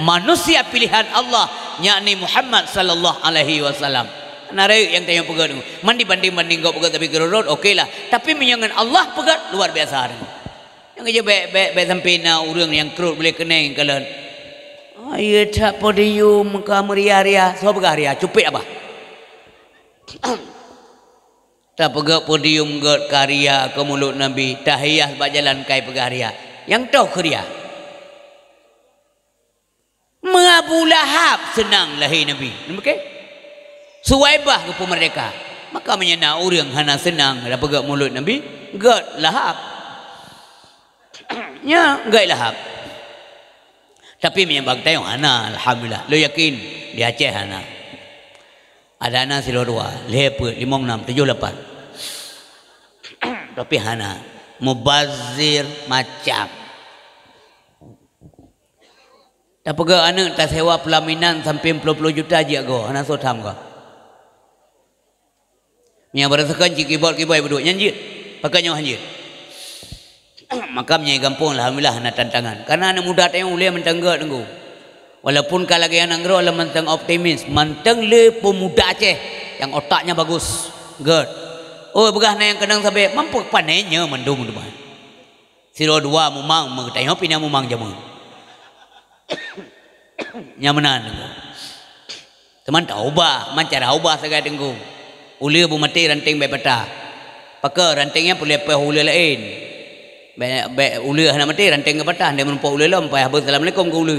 manusia pilihan Allah, yakni Muhammad sallallahu alaihi wasallam. Narai yang tanya pegat mandi banding kau pegat tapi gerorot okeylah, tapi menyangan Allah pegat luar biasa. Yang aja be sampai na urang yang kerut boleh keneng kalian. Ayo tak podium ka meria-ria, so begaria cupit apa? Tak pegat podium gat karya ke mulut Nabi, tahiyah sebab jalan kai pegaria. Yang tahu karya. Abu Lahab senang lahir Nabi. Okey? Suwaibah ke pemerdeka. Maka menyana orang hana senang ada pegat mulut Nabi, gat Lahab. Ya, gat Lahab. Tapi menyambang tayo hana alhamdulillah. Lo yakin di Aceh hana. Ada anak silo dua, lepet 56 78. Tapi hana mubazir macam. Tak pegak anak tak sewa pelaminan sampai 40 juta aja go. Anak so tham go. Nya berasakan keyboard berduk nyanjit. Pakainya hanjit. Makamnya gampang alhamdulillah anak tantangan. Karena anak muda tayong boleh mentangga tenggu. Walaupun kalau lagi anak ngero mantang optimis, mantang le pemuda Aceh yang otaknya bagus. Good. Oh begah na yang kenang sampai mampu panenya mendum depan. Siro dua mumang mengetayong pina mumang jamu. Nyamanan. Teman taubah, mancara ubah sagai tenggu. Uli bu mati ranting baik peta. Pakai rantingnya boleh pe uli lain. Baik uli hana mati ranting ke peta, dia menumpuk uli lah, sampai habis assalamualaikum ke uli.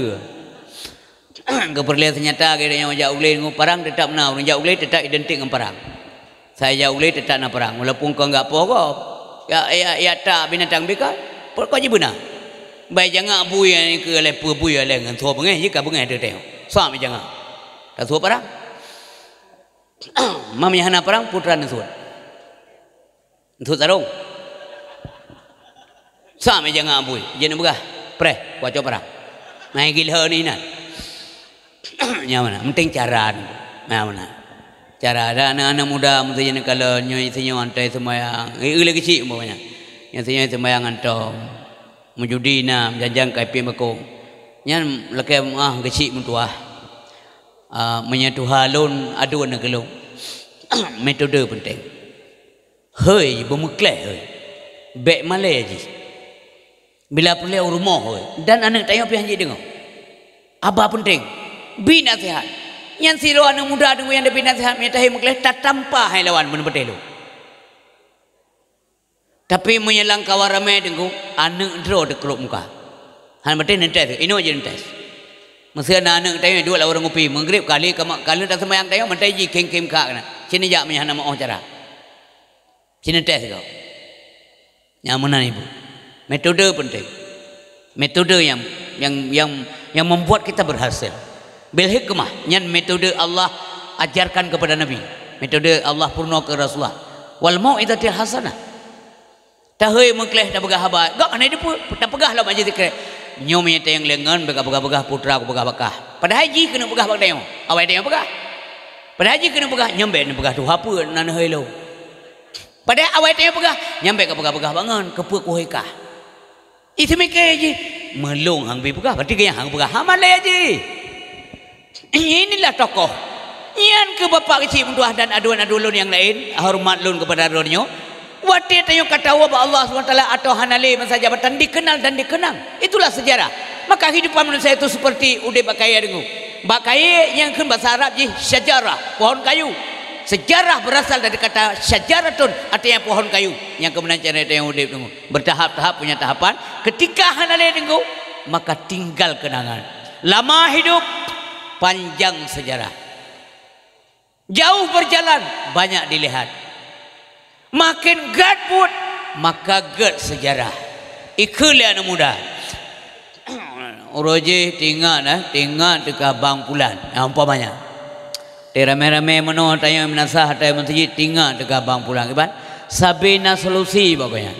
Keperlian ternyata kita yang ajak uli dengan perang tetap menang, ajak uli tetap identik dengan perang. Saya ajak uli tetap nak perang, walaupun kau enggak pokok. Ya tak binatang bika, kau je benar. Baik jangan bui yang ke lepu bui yang tua pengen, jika pengen ada tengok. Sama jangan. Tak tua perang. Mamanya hana perang putra nasuat. Nasuat sarung. Sama jangan bui, jangan begah. Pre, kuaco perang. Naik gila ni nak. Yang mana? Penting cara. Yang mana? Cara ada anak-anak muda mesti jangan kalau nyoi senyum antai sembahyang. Lagi kecil umpamanya. Yang senyum sembahyang antong. Menjudi na janjang kai pi mako. Nyan leke kecil mentua. Menyatu halun adu na gelung. Metode penting. Hei bermukleh hei. Bek malai je. Bila perlu rumah hei. Dan anak tanya pi hanji dengar. Apa penting? Bina sehat. Yang siro anak muda dengar yang bina sehat menyatahi mukleh tak tanpa hai lawan mun betul. Tapi menyelang kawan ramai dengar anak draw de kelop muka. Han betul nentes. Ini aja nentes. Mesti anak tanya dua lah orang ngopi. Maghrib kali tak sembahyang tanya mentai ji kem kak na. Sini jak menyah nama oh cara. Sini tes kau. Yang mana ibu? Metode penting. Metode yang membuat kita berhasil. Bil hikmah, nyan metode Allah ajarkan kepada Nabi. Metode Allah purna ke Rasulullah. Wal mau'izatil hasanah. Tahoi mengkleh dah pegah habat. Gak anai dia pun tak pegah lah majlis zikir. Nyom yang tayang lengan begah putra aku begah. Pada haji kena pegah bak tayang. Awai tayang pegah. Pada haji kena pegah nyambe ni pegah tu apa nan helo. Pada awai tayang pegah nyambe ke pegah bangun kepuak ku hekah. Itu mikir je melong hang bi pegah berarti yang hang pegah hamalai je. Inilah tokoh. Yan ke bapa kecil mentuah dan aduan-aduan yang lain hormat lun kepada adunnya. Wati tanya kata Allah SWT atau hanali masa jabatan dikenal dan dikenang. Itulah sejarah. Maka hidupan manusia itu seperti udah bakaya dengu. Bakaya yang kan bahasa Arab je syajarah, pohon kayu. Sejarah berasal dari kata syajaratun, artinya pohon kayu. Yang kemudian cara yang udah dengu. Bertahap-tahap punya tahapan. Ketika hanali dengu, maka tinggal kenangan. Lama hidup, panjang sejarah. Jauh berjalan, banyak dilihat. Makin gad pun maka gad sejarah. Ikulah anak muda. Uroje tinggal dekat bang pulan. Umpamanya. Rame-rame meno tanya menasah tanya masjid tinggal dekat bang pulan. Iban sabina solusi pokoknya.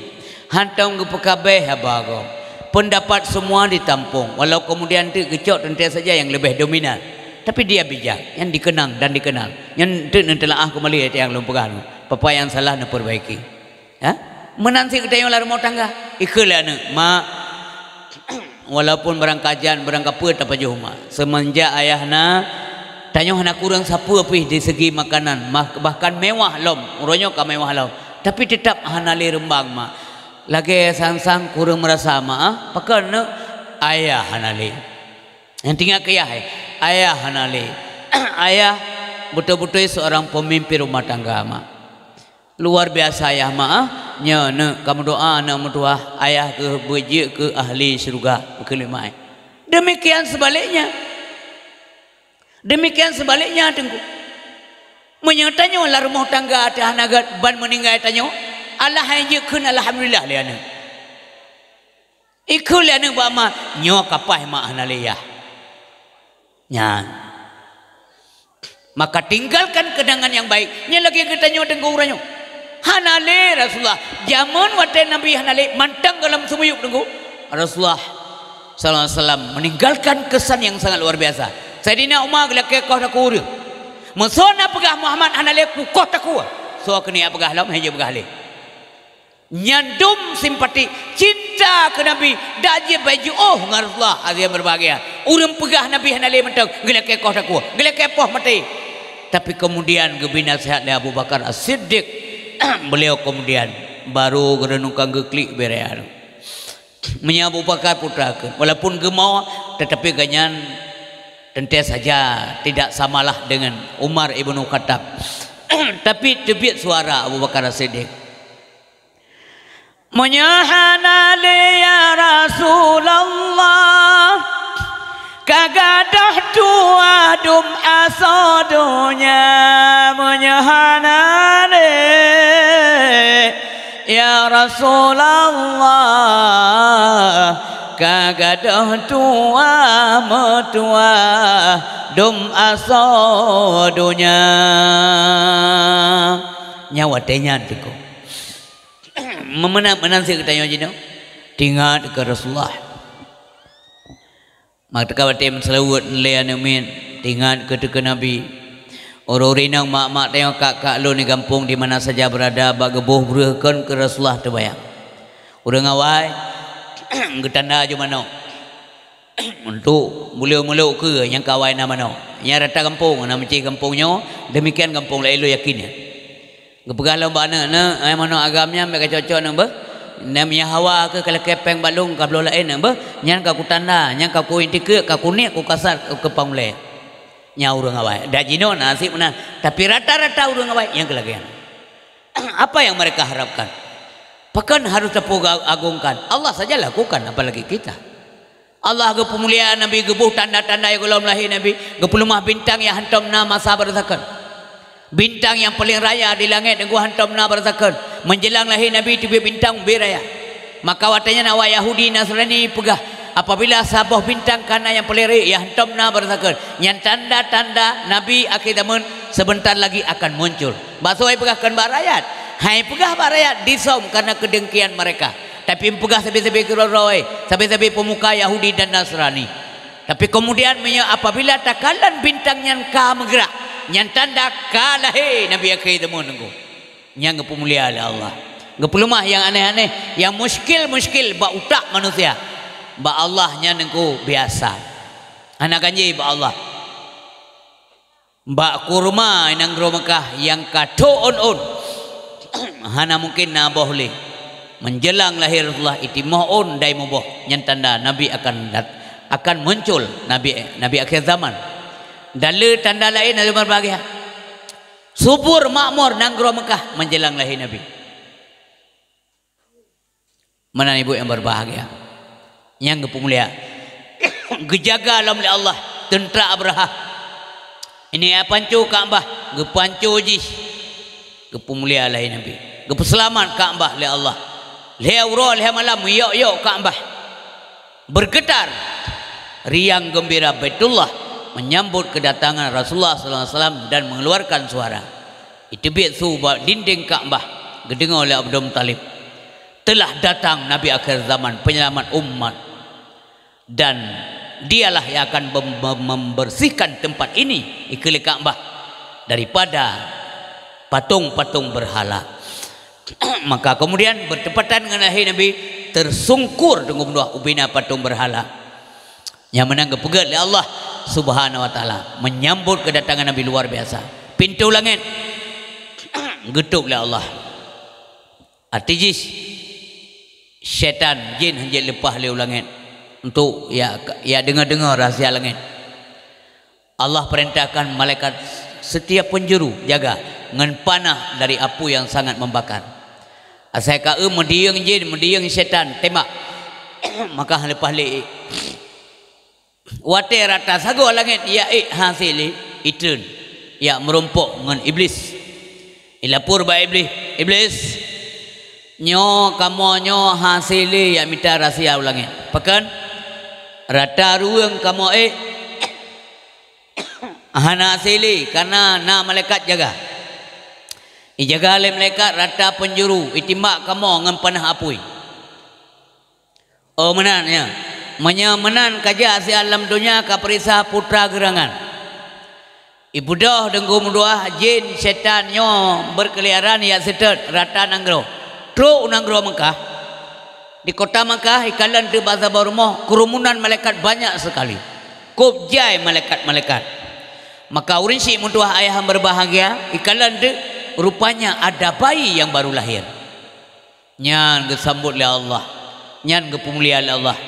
Hantam ke pekabeh abago. Pendapat semua ditampung. Walau kemudian tu kecok tentu saja yang lebih dominan. Tapi dia bijak, yang dikenang dan dikenal. Yang telah kembali yang lumpur apa yang salah nak perbaiki. Ya? Menanti kita yang larang rumah tangga. Ikulah nak mak walaupun barang kajian barang kapur tak paju mak semenjak ayahna tanya hana kurang siapa pih di segi makanan bahkan mewah lom uronyo ka mewah lom tapi tetap hana li rembang mak lagi sang-sang kurang merasa mak pakan ayah hana li yang tinggal ke ayah hana li ayah betul-betul seorang pemimpin rumah tangga mak luar biasa ayah mak nya ne kamu doa anak mertua ayah ke beji ke ahli surga kelimai demikian sebaliknya tengku menyatanya lah rumah tangga ada nagat ban meninggal tanya Allah hanya kun alhamdulillah liana ikul liana ba ma nyo kapah ma analiyah nya maka tinggalkan kedangan yang baik nya lagi kita nyo tengku uranyo hanale Rasulullah zaman wate Nabi hanale mantang dalam sumuyuk tengku Rasulullah sallallahu alaihi wasallam meninggalkan kesan yang sangat luar biasa. Sayyidina Umar gelak kau tak kurang mesona pegah Muhammad hanale ku kau tak kuat so kini pegah lam hanya pegah le nyandum simpati cinta ke Nabi daje baju Rasulullah azia berbahagia urang pegah Nabi hanale mentang gelak kau tak kuat gelak poh mati tapi kemudian gebina sehat dari Abu Bakar As-Siddiq beliau kemudian baru gerenungkan geklik berean menyabu Bakar putra ke walaupun gemau tetapi ganyan tentu saja tidak samalah dengan Umar ibnu Khattab tapi tebit suara Abu Bakar As-Siddiq menyahana ya Rasulullah kagadah dua dum asadunya menyahana ya Rasulullah kagadah tua metua dum asadunya nyawa tenya tiko memenang si ketanya jino tinggal ke Rasulullah maka kawatim selawat lean amin tinggal ke Nabi orang-orang yang mak-mak tengok kak lu ni kampung di mana saja berada bagebuh berahkan ke Rasulullah terbayang orang awai getanda aja mana untuk mulia-mulia ke yang kawai nama mana yang rata kampung nama cik kampungnya demikian kampung lain lu yakinnya kepegalau mana na mana agamnya mereka cocok nambah namanya hawa ke kalau kepeng balung kablo lain nambah nyan ka kutanda nyan ka ku inti ke ka kunik ku kasar ke pamule nya urang awai da jino nasib na tapi rata-rata urang awai yang kelagian apa yang mereka harapkan pakan harus tepuk agungkan Allah saja lakukan apalagi kita Allah ke pemuliaan Nabi gebuh tanda-tanda yang belum lahir Nabi gepulumah bintang yang hantam nama sabar zakat bintang yang paling raya di langit yang gua hantam na berzakat menjelang lahir Nabi tiba bintang beraya maka watanya nawa Yahudi Nasrani pegah apabila sabuh bintang kana yang paling raya yang hantam na berzakat yang tanda-tanda Nabi akhir zaman sebentar lagi akan muncul basoi pegahkan barayat hai pegah barayat disom karena kedengkian mereka tapi pegah sabi-sabi keroroi sabi-sabi pemuka Yahudi dan Nasrani tapi kemudian apabila takalan bintang yang ka bergerak yang tanda kalah Nabi akhir zaman nunggu yang pemulia oleh Allah ngepulumah yang aneh-aneh yang muskil ba utak manusia ba Allahnya nunggu biasa anak kanji ba Allah ba kurma nang gro Mekah yang kado on hana mungkin naboh le menjelang lahir Rasulullah itimoh on dai moboh yang tanda Nabi akan muncul Nabi akhir zaman dalil tanda lain ada berbagai subur makmur nanggro Mekah menjelang lahir Nabi mana ibu yang berbahagia yang kemulia gejaga alam oleh Allah tentera Abraha ini pancu Ka'bah gepancu jis kepemulia lahir Nabi kepeselamat Ka'bah oleh Allah leha leha malam yok Ka'bah bergetar riang gembira Baitullah menyambut kedatangan Rasulullah SAW dan mengeluarkan suara itu bisu dinding Ka'bah gedengar oleh Abdul Muttalib telah datang Nabi akhir zaman penyelamat umat dan dialah yang akan membersihkan tempat ini iklim Ka'bah daripada patung-patung berhala maka kemudian bertepatan dengan lahir Nabi tersungkur dengan dua ubina patung berhala Yang menang kepegat oleh Allah Subhanahu wa taala, menyambut kedatangan Nabi luar biasa. Pintu langit getuk oleh Allah. Artis syaitan jin hanya lepas lewat langit untuk ya dengar-dengar rahsia langit. Allah perintahkan malaikat setiap penjuru jaga dengan panah dari api yang sangat membakar. Asal kau mendiang jin, mendiang syaitan tembak. Maka lepas le wate rata sago langit ya hasil itun ya merumpuk dengan iblis. Ilapur ba iblis nyo kamu nyo hasil ya minta rahsia langit. Pekan rata ruang kamu hana hasil karena na malaikat jaga. Ijaga oleh malaikat rata penjuru itimbak kamu dengan panah api. Oh menan ya. Menan kaja si alam dunia ka perisa putra gerangan. Ibu dah denggu mudua jin setan nyo berkeliaran ya setet rata nanggro. Tro nanggro Mekah. Di kota Mekah ikalan di bahasa Barumoh kerumunan malaikat banyak sekali. Kubjai malaikat-malaikat. Maka urin si mudua ayah berbahagia ikalan di rupanya ada bayi yang baru lahir. Nyan gesambut oleh Allah. Nyan gepemuliaan Allah.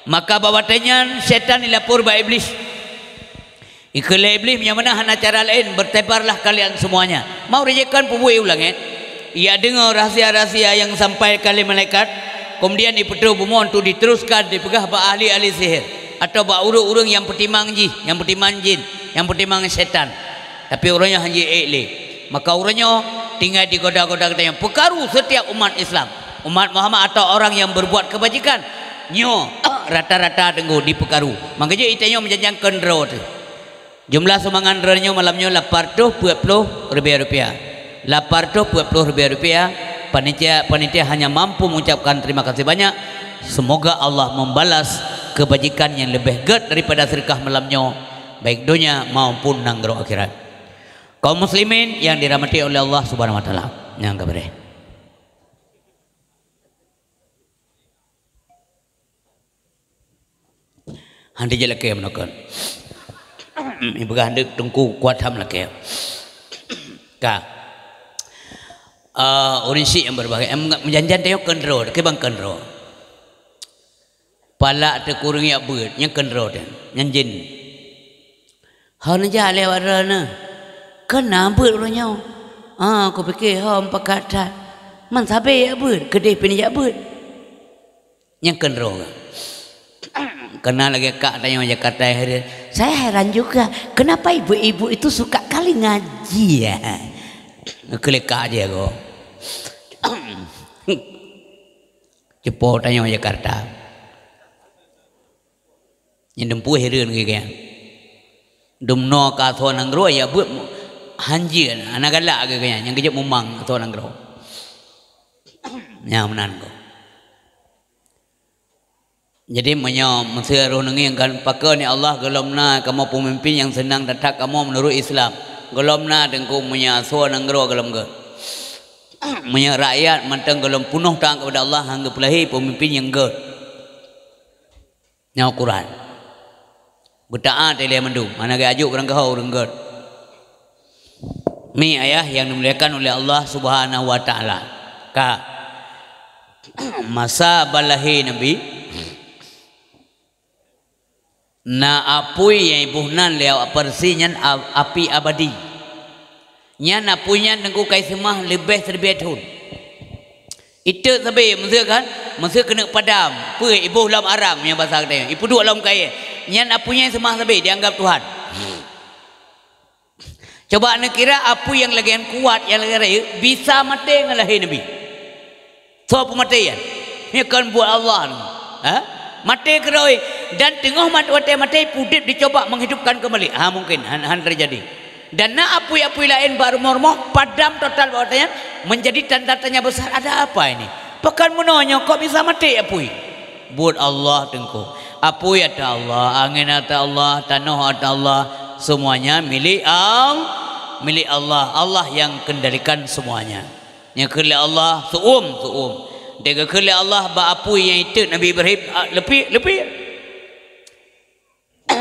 Maka bawatanya setan dilapor ba iblis. Ikele iblis yang mana hana cara lain bertebarlah kalian semuanya. Mau rejekan pembuai ulang ia dengar rahsia-rahsia yang sampai kali malaikat. Kemudian dipetu bumoh untuk diteruskan dipegah ba ahli-ahli sihir atau ba urung-urung yang petimang jin, yang petimang setan. Tapi orangnya hanya ekle. Maka orangnya tinggal di kota-kota yang pekaru setiap umat Islam, umat Muhammad atau orang yang berbuat kebajikan. Nyo rata-rata tenggu di pekaru. Makanya itanya menjanjikan draw tu. Jumlah sumbangan drawnya malamnya 840 rupiah. 840 rupiah. Panitia hanya mampu mengucapkan terima kasih banyak. Semoga Allah membalas kebajikan yang lebih gede daripada sedekah malamnya, baik dunia maupun nanggro akhirat. Kaum muslimin yang dirahmati oleh Allah Subhanahu wa taala. Yang kabar. Handi je laki menakan. Ibu handi tungku kuat ham laki. Ka. Orang si yang berbagai. Menjanjian dia kendro, kebang kendro. Palak terkurung ya ber, yang kendro dan yang jin. Hana jale warana. Kenapa orangnya? Aku fikir empat kata. Man sabe ya ber, kedai pini ya ber. Yang kendro. Kenal lagi kak tanya macam kata hari. Saya heran juga kenapa ibu-ibu itu suka kali ngaji ya. Kelekak aja kok. Cepo tanya macam kata. Yang dempu heran kaya. Dumno ka thon anggro ya buat hanji anak galak kaya yang kejap memang thon anggro. Ya menan kok. Jadi mesir runungi kan pakai ni Allah gelomna kamu pemimpin yang senang datang kamu menurut Islam. Gelomna dengku punya suan anggro gelom ke. Punya rakyat manteng gelom penuh tang kepada Allah hangga pelahi pemimpin yang ke. Nyau Quran. Bertaat dia mendu. Mana ke ajuk orang kau orang ke. Mi ayah yang dimuliakan oleh Allah Subhanahu wa taala. Ka masa balahi Nabi na apui yang ibuhnan lewat persinyan api abadi. Nya apunya nengku kai semah lebih terbiat hun. Itu sampai mesti kan, mesti kena padam. Pe ibu lam aram yang bahasa kita. Ibu duk lam kai. Nya apunya semah sampai dianggap Tuhan. Coba anda kira apu yang lagi kuat yang lagi raya bisa mati ngalahi Nabi. So pematian. Ini kan buat Allah. Mati keroi dan tengah mati pudip dicoba menghidupkan kembali. Mungkin han terjadi. Dan na apui-apui lain baru mormoh padam total bawahnya menjadi tanda tanya besar. Ada apa ini? Pekan menonyo kok bisa mati apui? Buat Allah tengku. Apui ada Allah, angin ada Allah, tanah ada Allah, semuanya milik Allah. Allah yang kendalikan semuanya. Yang kali Allah suum. Dia kali Allah ba apui yang itu Nabi Ibrahim lebih.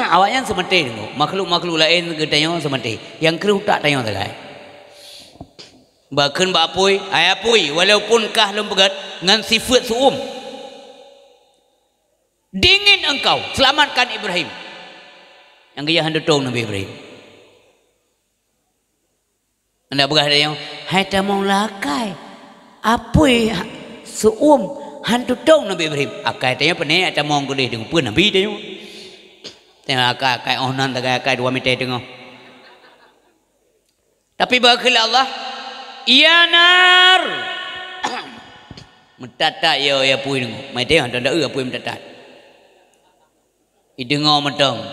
awaknya seperti itu. Makhluk-makhluk lain ketanya seperti yang keruh tak tanya tegai. Bahkan bapui, ayapui, walaupun kah lembagat dengan sifat suum. Dingin engkau, selamatkan Ibrahim. Yang dia hendak tong Nabi Ibrahim. Anda berkata yang, hai tamong lakai, apui suum hantu tong Nabi Ibrahim. Akai tanya penai tamong gede dengan pun Nabi tanya. Tengok akai onan akai dua meter tengok. Tapi berkala Allah, ya nar. Mentatak ya apui tengok. Mai tengok tak ada apui mentatak. Idengar metong.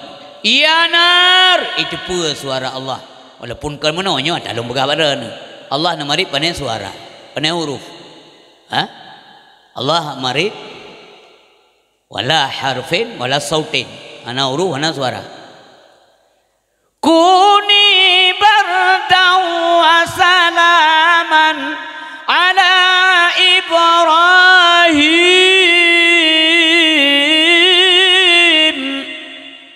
Ya nar, itu pun suara Allah. Walaupun kan menanya dalam bergabaran. Allah nak mari pandai suara, pandai huruf. Ha? Allah mari wala harfin wala sautin. Ana huruf, ana suara. Kuni bardan wa salaman ala Ibrahim.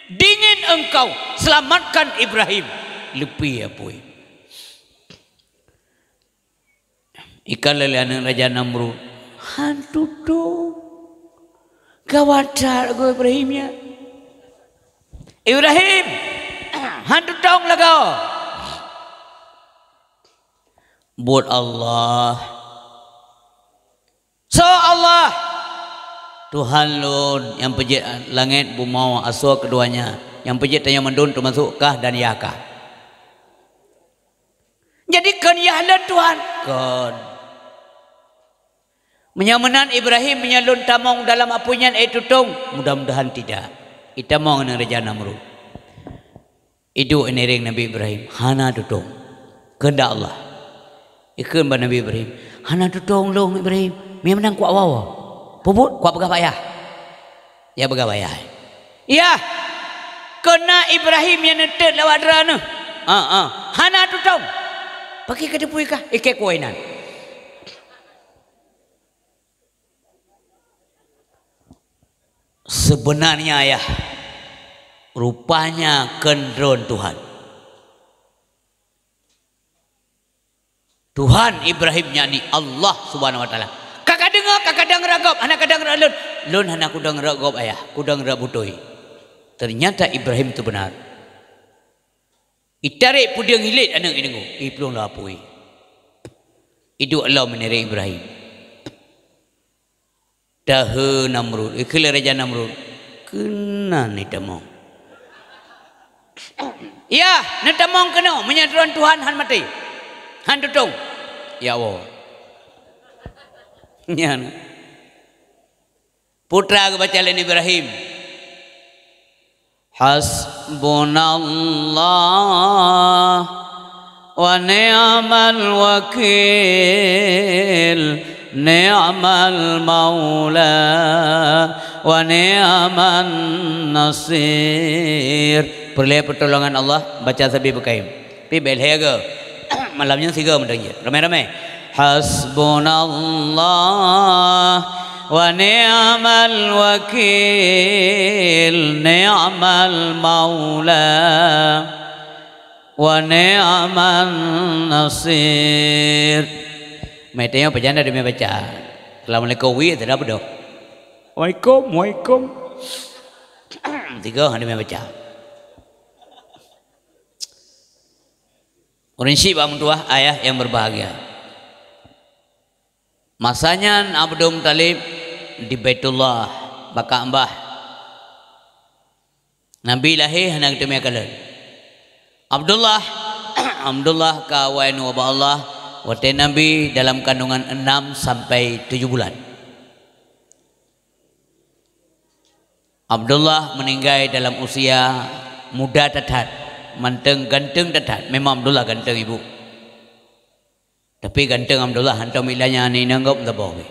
Dingin engkau, selamatkan Ibrahim. Lebih apa? Ikan lele anak Raja Namrud. Hantu tu. Kawajar gue Ibrahimnya. Ibrahim, hantu dong lah kau. Buat Allah. So Allah, Tuhan lun yang pejit langit bumi asal keduanya. Yang pejit tanya mendun tu masukkah dan yakah. Jadi kan yahlan Tuhan kan. Menyamanan Ibrahim menyalun tamong dalam apunya itu tong. Mudah-mudahan tidak. Kita mau dengan Raja Namrud. Itu enering Nabi Ibrahim. Hana tutong. Kehendak Allah. Ikan ba Nabi Ibrahim. Hana tutong long Ibrahim. Mia menang kuat wawa. Puput kuat begah payah. Ya begah payah. Ya. Kena Ibrahim yang netet lawat derana. Hana tutong. Pakai ke depui kah? Ikek kuainan. Sebenarnya ya, rupanya kendron Tuhan. Tuhan Ibrahimnya ni Allah Subhanahu Wa Taala. Kakak dengar ragop, anak kadang ralun. Lun anak kudang ragop ayah, kudang rabutoi. Ternyata Ibrahim itu benar. Itarik pudiang hilit anak ini. Iplong lapui. Itu Allah menerik Ibrahim. Dah Namrud, ikhlas Raja Namrud. Kena ni tamong. Ya, ni tamong kena. Menyatuan Tuhan han mati. Han tutung. Ya Allah. Ya. Putra ke baca lain Ibrahim. Hasbunallah wa ni'mal wakil. Ni'mal maula wa ni'man nasir. Perlu pertolongan Allah baca sabi bekaim. Pi belhega. Malamnya siga mendengar. Ramai-ramai. Hasbunallah wa ni'mal wakil. Ni'mal maula wa ni'man nasir. Mereka berjanda demi baca. Assalamualaikum wi tidak betul. Waalaikum. Tiga demi baca. Prinsip tua ayah yang berbahagia. Masanya Abdul Muttalib di Baitullah baka ambah. Nabi lahir hendak demi kalian. Abdullah kawan wabah Allah. Waktu Nabi dalam kandungan 6 sampai 7 bulan. Abdullah meninggal dalam usia muda tetat. Ganteng tetat. Memang Abdullah ganteng ibu. Tapi ganteng Abdullah hantar milanya ni nanggap tak boleh.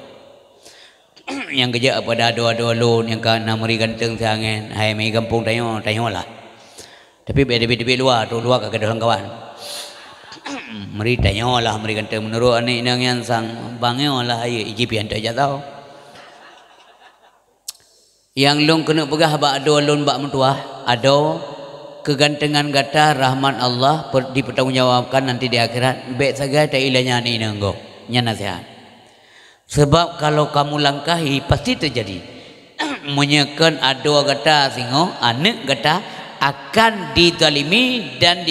Yang kerja pada dua-dua lon yang kan namari ganteng sangat. Hai mai kampung tanya lah. Tapi beda-beda luar tu luar ke dalam kawan. Meri tanya lah meri kata menurut anak nang yang sang bangyo lah ayo ijipian tak tahu. Yang long kena pegah bak do lon bak mentua ada kegantengan gata rahmat Allah dipertanggungjawabkan nanti di akhirat. Baik saja tak ilahnya ni nenggo nya nasihat. Sebab kalau kamu langkahi pasti terjadi. Menyekan ada gata singo anak gata akan dizalimi dan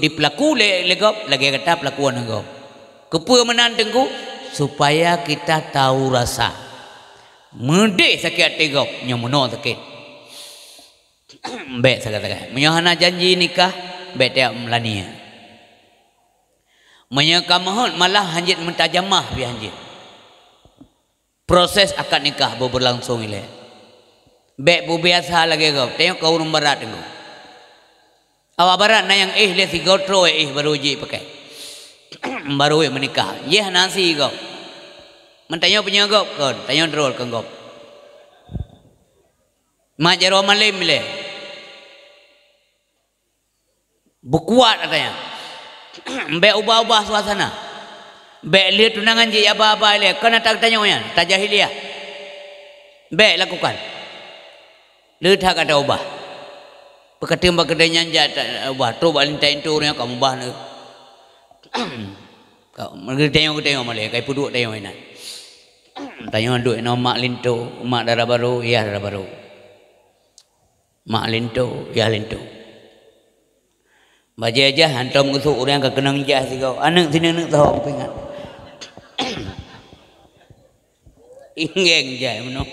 dipelaku legop lagi kata pelakuan engkau. Kepa menantengku supaya kita tahu rasa. Medek sakit hati kau nyomono sakit. Baik sakit-sakit. Menyahana janji nikah baik tiap melania. Menyeka mohon malah hanjit mentajamah bi hanjit. Proses akad nikah berlangsung ile. Baik bu biasa lagi kau. Tengok kau urung barat dulu. Awak barat na yang le si kau tro baru uji pakai. Baru menikah. Yeh nasi kau. Mentanya punya kau kan. Tanya drol kan kau. Mak jaro malim le. Berkuat katanya. Baik ubah-ubah suasana. Baik lihat tunangan je apa-apa le. Kena tak tanya orang. Tak jahiliah. Baik lakukan. Lihat kata ubah. Perkataan-perkataan yang tak ubah. Tu balintain tu orang kamu ubah ni. Kau tengok malah. Kau puduk tengok ini. Tanya duk nama mak lintu, mak darah baru, ya darah baru. Mak lintu, ya lintu. Baca aja hantam ngusuk orang ke kenang jah si kau. Anak sini anak tahu apa ingat. Ingeng jah mano.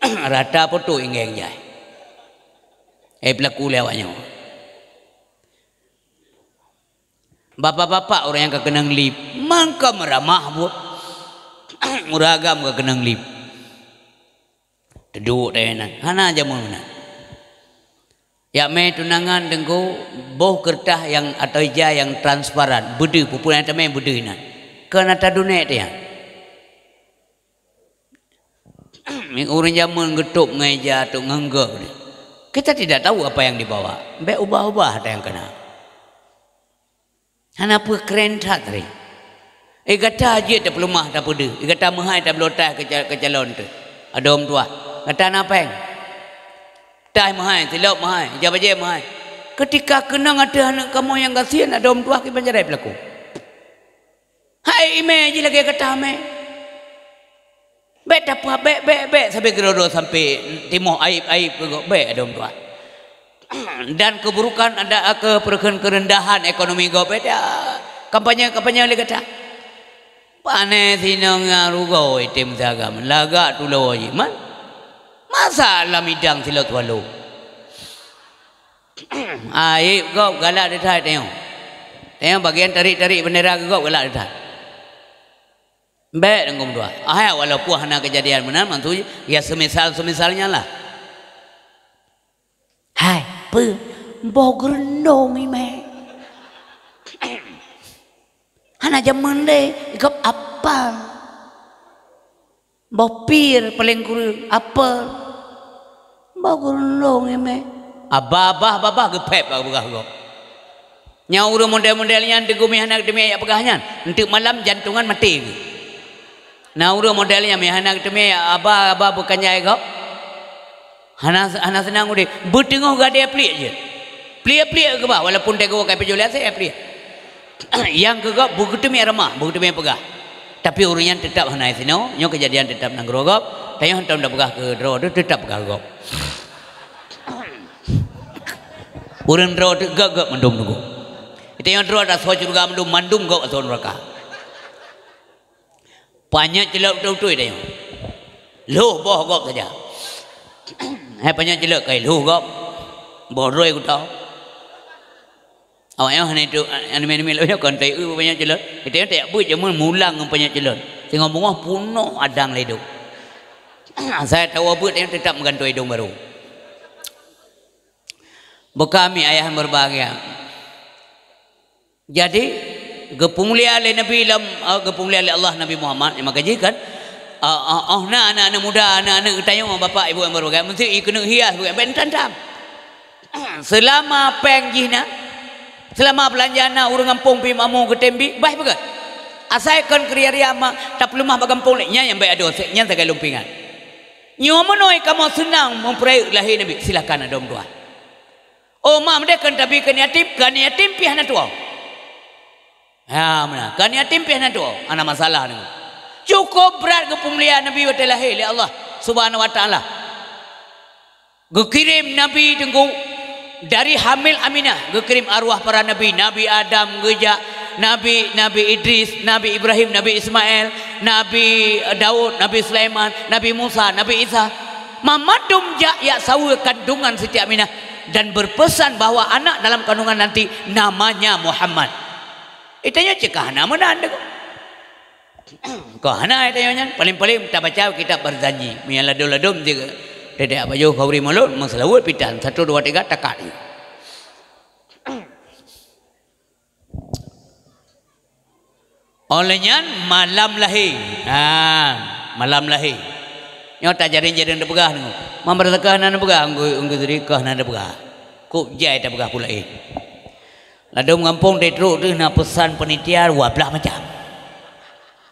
Rata apa tu ingeng jah. Pelaku lewatnya. Bapak-bapak orang yang ke kenang lip, mangka meramah buat. Muragam ke kenang lip. Teduk tenan. Hana aja mana. Ya me tunangan dengku boh kertas yang atau ija yang transparan budi pupulan tame budi na kena tadune dia orang zaman getuk ngeja tu nganggap kita tidak tahu apa yang dibawa be ubah-ubah ada yang kena hana apa keren tak ri kata aja tak pelumah tak pede kata mahai tak belotah ke calon tu ada om tua kata napeng tai mahai, tilap mahai, jabajai mahai. Ketika kenang ada anak kamu yang kasihan ada om tua kita penjara pelaku. Hai ime je lagi kata ame. Bet apa bet sampai gerodo sampai timoh aib bet ada om tua. Dan keburukan ada kerendahan ekonomi go bet kampanye lagi kata. Pane sinong ngarugo item sagam laga tulo man. Masa alam idang silat walu. Aib kau galak dia tengok. Tengok bagian tarik-tarik bendera kau galak dia. Baik dengan dua. Walaupun hana kejadian benar mantu ya semisalnya lah. Hai, pe, bau gerendong ime. Hana jaman deh, ikut apa? Bopir paling kurang apa? Bagulong eme. Abah gepep abah go. Nyaur model-modelnya degumi anak demi ayat pegahnya. Untuk malam jantungan mati. Naur modelnya me anak demi abah bukannya go. Hana senang udah. Bertengah gade plik je. Plik ke bah walaupun tego kai pejulian saya plik. Yang ke go begitu me remah, begitu me pegah. Tapi urunya tetap hanai sino, nyo kejadian tetap nang grogop, tayo hantam dah pegah ke dro, tetap pegah gop. Urang dro gagap mendum nugo. Tayo dro dah so juga mandum gop ason raka. Banyak celak tu tayo. Loh boh gop saja. Hai banyak celak kai loh gop. Boroi ku tau. Awaknya hanya itu anime lainnya kan tahu banyak jalan. Kita tak boleh cuma mulang banyak jalan. Tengok bunga puno adang ledo. Saya tahu apa yang tetap menggantui hidung baru. Bekami ayah berbahagia. Jadi gepunglia oleh Nabi gepunglia oleh Allah Nabi Muhammad yang maka jikan anak-anak muda anak-anak tanya bapak ibu yang berbahagia mesti kena hias bukan bentan. Selama pengjina selama belanjaan urang kampung pi mamu ke tembi baik bagat asai kan kriya ria ma tak pelumah bagampung nya yang baik ada nya tagai lumpingan Nyo menoi kamu senang memperai lahir Nabi. Silakan ada tua. Oh mak mereka tapi kan yatim pihak na tua. Ya mana? Kan yatim pihak na tua. Ana masalah ni. Cukup berat ke pemulihan Nabi wa lahir oleh Allah Subhanahu wa taala. Gekirim Nabi tengku dari hamil Aminah, gekirim arwah para nabi, Nabi Adam, gejak Nabi Idris, Nabi Ibrahim, Nabi Ismail, Nabi Daud, Nabi Sulaiman, Nabi Musa, Nabi Isa. Mamadum ya sawu kandungan Siti Aminah dan berpesan bahwa anak dalam kandungan nanti namanya Muhammad. Itanya cekah nama anda kau hana itanya paling-paling kita baca kitab berjanji. Mialadul-ladum juga. Dedek apa jauh kau beri mulut masalahut pitan 1 2 3 takak. Olehnya malam lahir. Malam lahir. Nyo tak jaring-jaring dak begah ni. Mambar tekah nan begah anggo diri kah nan begah. Ku jai tak begah pula Ladum kampung de truk tu na pesan penitia 12 macam.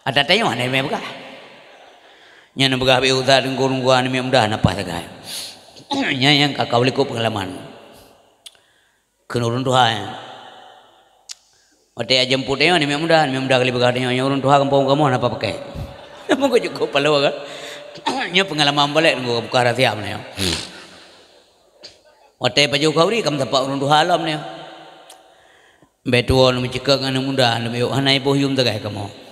Ada tanya mana me begah. Nya na begah be utar ngurung-ngurung ni mudah napa tegah. Nya yang kakau liku pengalaman. Kenurun Tuhan. Ote jemput dia ni mudah kali begah dia urun Tuhan kampung kamu napa pakai. Mungkin cukup palau kan. Nya pengalaman balik nggo buka rahsia ni. Ote baju kau ri kam tapak urun Tuhan alam ni. Betuan mencekak dengan mudah ni hanai bohyum tegah kamu.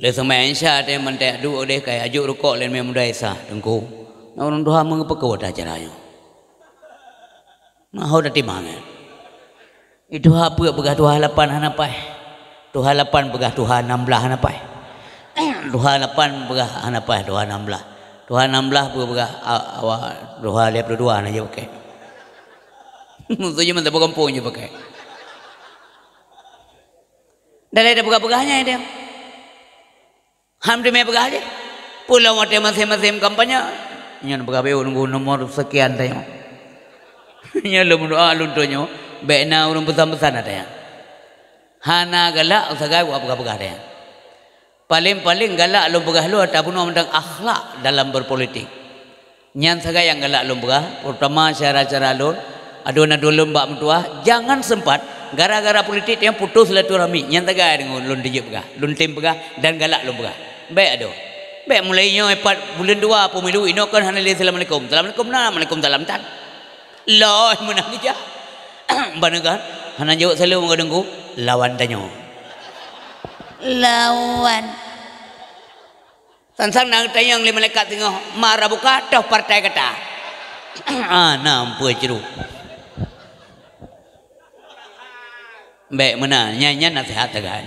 Le sama insya ada mentek dua deh kayak ajuk rukuk len mudah isa tengku. Orang Tuhan mengepekau dah caranya. Mahu dah timang. Itu apa begah Tuhan 8 hanapai. Tuhan 8 begah Tuhan 16 hanapai. Tuhan 8 begah hanapai Tuhan 16. Tuhan 16 begah awak Tuhan 22 aja pakai. Musuhnya mentah berkampung je pakai. Dah ada begah-begahnya dia. Hampir me begah je. Pulau mate masing-masing kampanye. Nyan begah be nunggu nomor sekian tanya. Nya lu doa luntonyo bena urang pesan-pesan ada ya. Hana galak sagai wa begah-begah dia. Paling-paling galak lu begah lu ataupun tentang akhlak dalam berpolitik. Nyan sagai yang galak lu begah, pertama cara-cara lu aduna dulu mbak mentua jangan sempat gara-gara politik yang putus silaturahmi. Nyan sagai dengan lun dijep begah, lun tim begah dan galak lu begah. Baik ado. Baik mulainya 4 bulan 2 pemilu ino kan hanali assalamualaikum. Assalamualaikum salam tan. Loh menang dia. Banagan hana jawab selalu mengadengku lawan tanyo. Lawan. Sansang nang tayang le malaikat tengok marah buka dah partai kata. Nampu ceru. Baik mana nyanyian nasihat kan.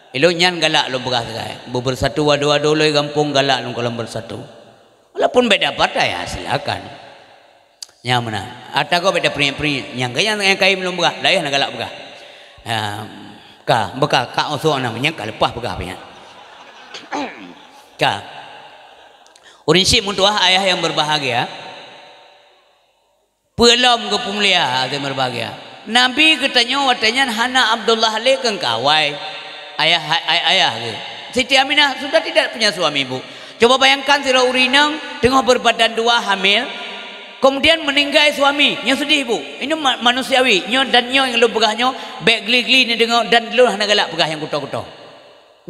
Ilo nyan galak lo begah sagai. Bersatu wadu-wadu lo kampung galak lo kalau bersatu. Walaupun beda partai ya silakan. Nya mana? Ata ko beda pri yang kaim lo begah, dayah nak galak begah. Ka bekah ka oso namanya ka lepas begah punya. Ka. Urin si muntuah ayah yang berbahagia. Pelom ke pemulia yang berbahagia. Nabi katanya watanya hana Abdullah Ali keng kawai. Ayah ke. Siti Aminah sudah tidak punya suami ibu. Coba bayangkan sira urinang tengah berbadan 2 hamil, kemudian meninggal suami. Nya sedih ibu. Ini manusiawi. Nyo dan nyo yang lu begahnya baik geli-geli ni dengar dan lu hana galak begah yang kuto-kuto.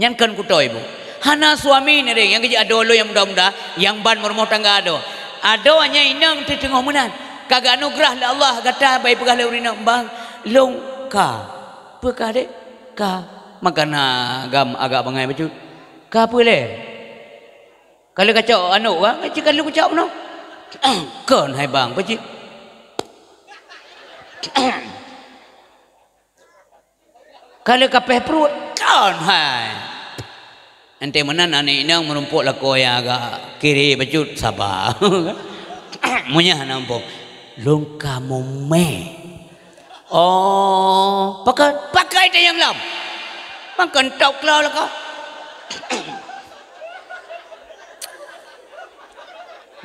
Nyan kan kuto ibu. Hana suami ni deh yang kerja ado lu yang muda-muda, yang ban berumah tangga ado. Ado hanya inang tu tengah menan. Kagak anugerah lah Allah kata baik begah lu urinang bang long ka. Bekah dek ka. Makan agak bangai baju. Ka apa le? Kalau kacau anu kan, cik kalau kacau no. Kan hai bang, baju. Kalau kapeh perut, kan hai. Nanti mana nani nang merumpuk lako yang agak kiri baju sabar. Munya nampok. Longka mume. Oh, pakai dia yang lam. Makan tok lah kau.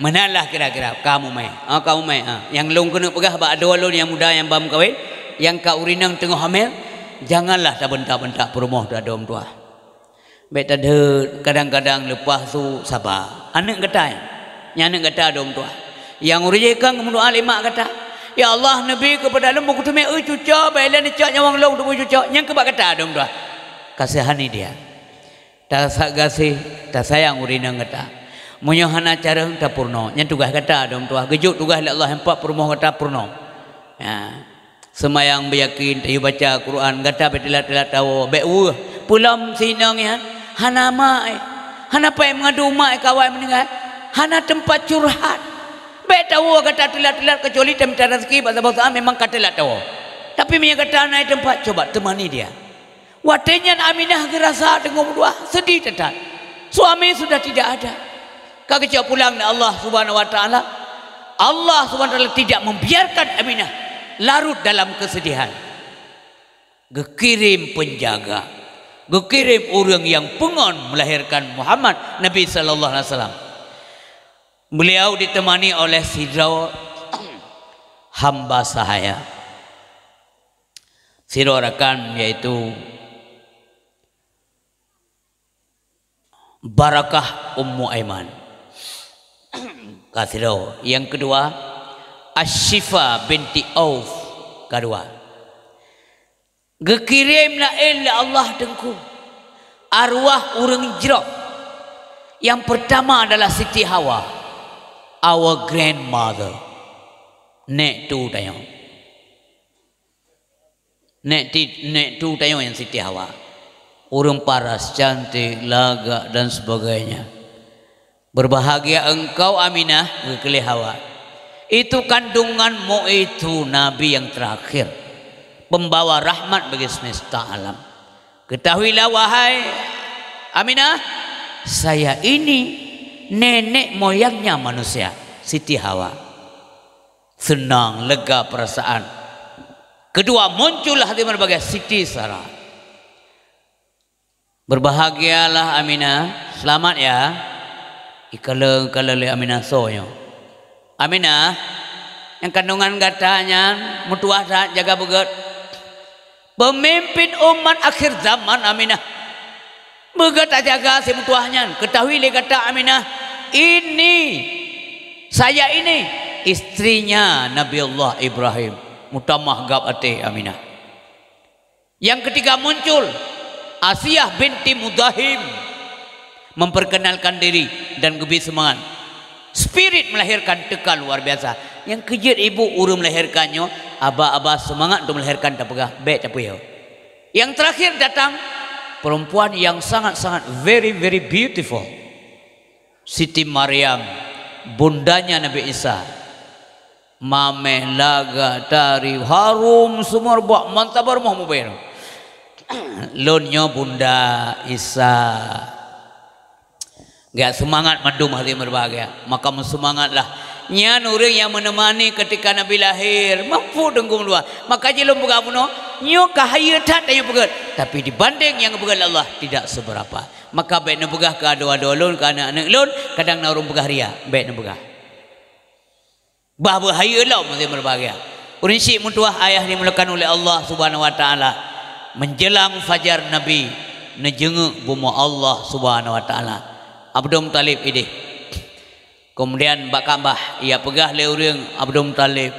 Manalah kira-kira kamu mai. Kamu mai. Yang long kena pegah bak ada walon yang muda yang bam kawin, yang kau urinang tengah hamil, janganlah tak bentak-bentak perumah dah dom tua. Bet ada kadang-kadang lepas tu sabar. Anak kata nyanak kata dom tua. Yang urjekan kemudian alimak kata, ya Allah Nabi kepada alam buku tu me cuca bailan cak nyawang long tu cuca nyang kebak kata dom tua. Kasihani dia. Tak kasih, tak sayang urina kata. Munyo hana cara tak purno. Nyang tugas kata dom tua. Gejuk tugas Allah empat purmo kata purno. Ya. Semayang beryakin tayu baca Quran kata betilat-tilat tahu be'u pulam sinang ya. Hana mai, hana pai mengadu mai kawan meninggal, hana tempat curhat. Baik tahu kata tilat-tilat kecuali tempat rezeki bahasa memang kata tilat tahu. Tapi dia kata naik tempat coba temani dia. Watenya Aminah gerasa dengan dua sedih tetat. Suami sudah tidak ada. Kagak pulang Allah Subhanahu Wa Taala. Allah Subhanahu Wa Taala tidak membiarkan Aminah larut dalam kesedihan. Gekirim penjaga. Gekirim orang yang pengon melahirkan Muhammad Nabi sallallahu alaihi wasallam. Beliau ditemani oleh Sidra hamba sahaya. Sidra rakan yaitu Barakah Ummu Aiman. Kasiro. Yang kedua Ashifa binti Auf. Kedua. Gekirimlah Allah dengku arwah orang hijrah. Yang pertama adalah Siti Hawa, our grandmother. Nek tu tayong. Nek tu tayong yang Siti Hawa. Orang paras, cantik, lagak dan sebagainya. Berbahagia engkau Aminah, gekeli Hawa. Itu kandunganmu itu Nabi yang terakhir. Pembawa rahmat bagi semesta alam. Ketahuilah wahai Aminah, saya ini nenek moyangnya manusia, Siti Hawa. Senang, lega perasaan. Kedua muncul hati berbagai Siti Sarah. Berbahagialah Aminah, selamat ya. Ikala le Aminah soyo. Aminah, yang kandungan katanya mutuah jaga beget. Pemimpin umat akhir zaman Aminah. Begat jaga si mutuahnya. Ketahui dia kata Aminah, ini saya ini istrinya Nabi Allah Ibrahim. Mutamah gab ate Aminah. Yang ketiga muncul Asiyah binti Mudahim, memperkenalkan diri dan lebih semangat. Spirit melahirkan tekan luar biasa. Yang kejut ibu urus melahirkannya, abah-abah semangat untuk melahirkan tak pegah, baik tak puyau. Yang terakhir datang perempuan yang sangat-sangat very beautiful, Siti Maryam, bundanya Nabi Isa. Mameh laga tari harum semua buat mantabar mau bayar. Lonyo bunda Isa. Gak semangat madum hati berbahagia, maka semangatlah. Nyan orang yang menemani ketika Nabi lahir mampu denggung dua. Maka jelum buka puno nyo kahaya tat yang pegat. Tapi dibanding yang pegat Allah tidak seberapa. Maka baik nak pegah ke dua-dua lun ke anak-anak lun, kadang nak orang pegah ria, baik nak pegah. Bah bahaya lah mesti berbahagia. Prinsip mutuah ayah dimulakan oleh Allah Subhanahu Wa Taala. Menjelang fajar Nabi nejenguk buma Allah Subhanahu Wa Taala. Abdul Muttalib ini. Kemudian Mbak Kambah ia pegah le orang Abdul Muttalib,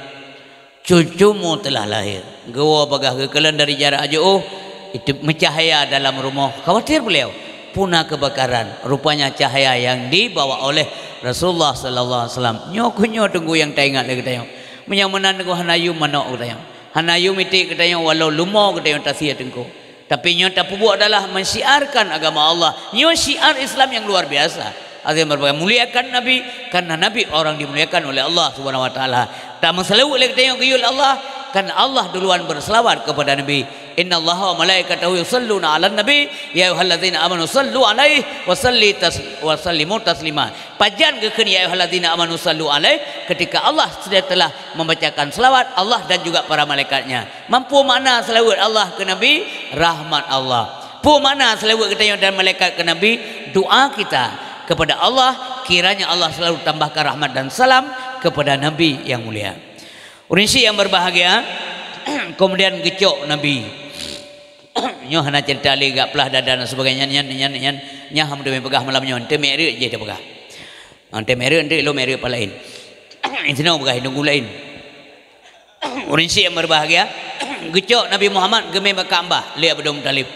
cucumu telah lahir. Gawa pegah kekelan dari jarak jauh, itu mencahaya dalam rumah. Khawatir beliau punah kebakaran. Rupanya cahaya yang dibawa oleh Rasulullah sallallahu alaihi wasallam. Nyokunyo tunggu yang tak ingat lagi tayang. Menyamanan ku hanayu manok tayang. Hanayu miti ketayang walau lumo ketayang tasia tengku. Tapi nyo tak buat adalah mensiarkan agama Allah. Nyo syiar Islam yang luar biasa. Artinya berbagai muliakan Nabi karena Nabi orang dimuliakan oleh Allah Subhanahu Wa Taala. Tak menselawat oleh ketayang kuyul Allah karena Allah duluan berselawat kepada Nabi. Inna Allah wa malaikatahu yusalluna 'alan nabi ya ayyuhalladzina amanu sallu 'alaihi wa sallimu taslima. Pajan kekeun ya ayyuhalladzina amanu sallu 'alaihi ketika Allah sudah telah membacakan selawat Allah dan juga para malaikatnya. Mampu makna selawat Allah ke Nabi, rahmat Allah. Pu makna selawat kita dan malaikat ke Nabi, doa kita kepada Allah kiranya Allah selalu tambahkan rahmat dan salam kepada Nabi yang mulia. Urinsi yang berbahagia, kemudian gecok Nabi nyo hana cerita lega pelah dada dan sebagainya nya ham demi pegah malam nyo ente mere je dia pegah ente mere ente lo mere palain intino pegah hidung lain orang si yang berbahagia gecok Nabi Muhammad geme Ka'bah li Abdul Muttalib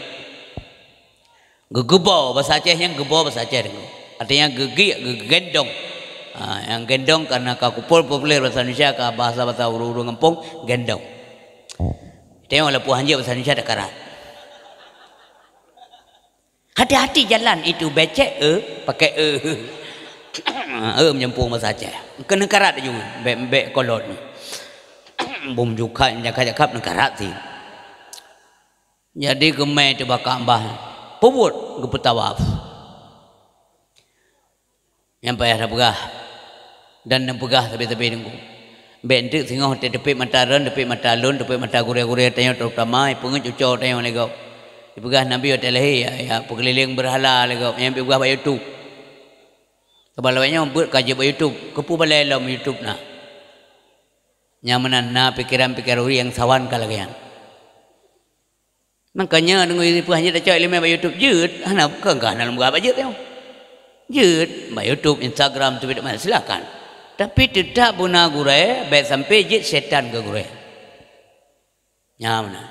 gegebau bahasa Aceh yang gebau bahasa Aceh artinya gendong yang gendong karena kakupul populer bahasa Indonesia ke bahasa urung ngempong gendong tengok lepuh hanja bahasa Indonesia ada karat hati-hati jalan itu becek pakai menyempung bahasa Aceh kena karat juga bek kolot bom juga jakap nak karat sih jadi gemai tu Ka'bah puput gepetawaf yang payah pegah dan pegah tapi nunggu bentuk singoh tepi mata ren tepi mata lun tepi mata gure-gure tanya terutama pengen cucok tanya lego pegah Nabi otelehi ya pekeliling berhala lego yang pegah ba YouTube kebalawanya buat kaji ba YouTube kepu balai lam YouTube na nyamanan na pikiran-pikiran yang sawan kalagayan makanya nunggu ibu hanya dah cakap ilmu ba YouTube jut hana bukan dalam gua ba jut tengok jut ba YouTube Instagram tu silakan tapi tidak guna gure baik sampai jit setan ke gure nyamna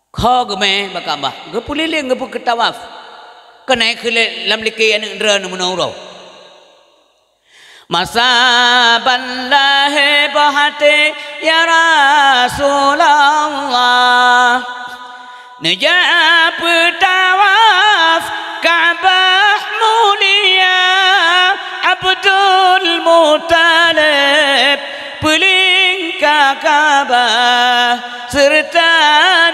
kau geme Ka'bah gepulilin gepu ketawaf kena kele lam liki an ndra numunau masa ballahi bahati ya Rasulullah najab tawaf Ka'bah mulia Abdul Muttalib peling Ka'bah serta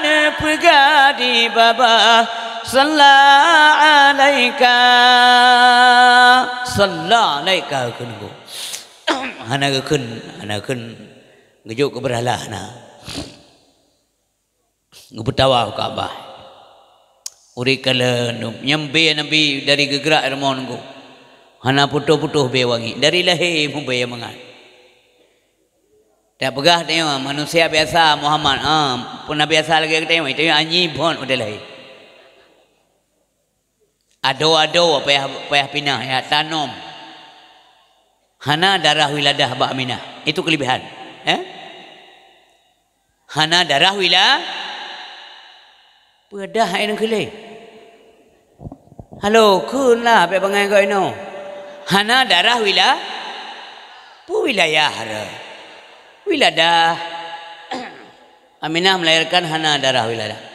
nepegah di baba sallallahu alaika kunku hana kun ngejuk ke berhala hana ngepetawa Ka'bah uri kala nyambe Nabi dari gegerak ermon ku hana putuh-putuh be wangi dari lahir mubaya mangan tak pegah tengok manusia biasa Muhammad pernah biasa lagi tengok itu anyi bon udah lahir ado payah pinah ya tanam hana darah wiladah ba Aminah itu kelebihan hana darah wiladah pedah yang kelih halo kunlah pe bangai kau ino hana darah wilayah wiladah Aminah melahirkan hana darah wiladah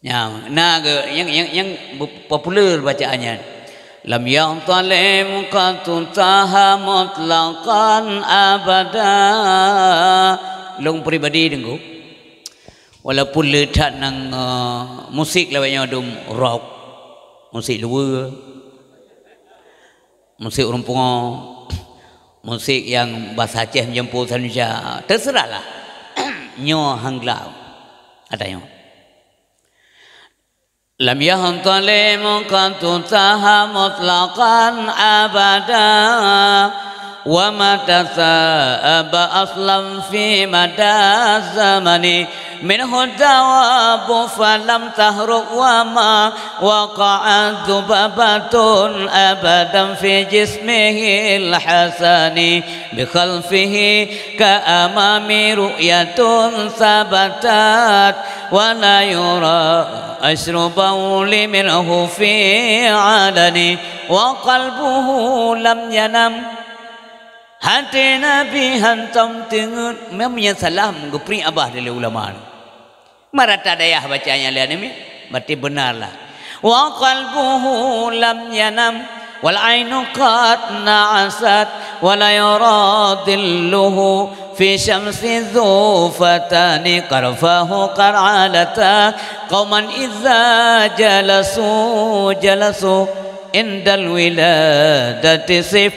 yang popular bacaannya lam yantalim qatun taha mutlaqan abada long pribadi dengku walaupun letak nang musik lawanya dum rock musik luar musik rumpung musik yang bahasa Aceh menjemput Indonesia terserahlah nyo hanglau ada nyo lam yahtalim qad taha mutlaqan abada wa mata sa'aba aslam fi mada zamani minhu dawabu falam tahruk wa ma waqa'at dubabatun abadan fi jismihi al-hasani bi khalfihi ka amami ru'yatun sabatat wa la yura ashru bawli minhu fi alani wa qalbuhu lam yanam hati Nabi hantam tengut memangnya salam gepri abah dari ulama marata dayah bacanya lihat ini berarti benarlah wa qalbuhu lam yanam wal ainu qad na'asat wa la yuradilluhu fi syamsi dhufatani qarfahu qar'alata qauman idza jalasu indal wiladati sif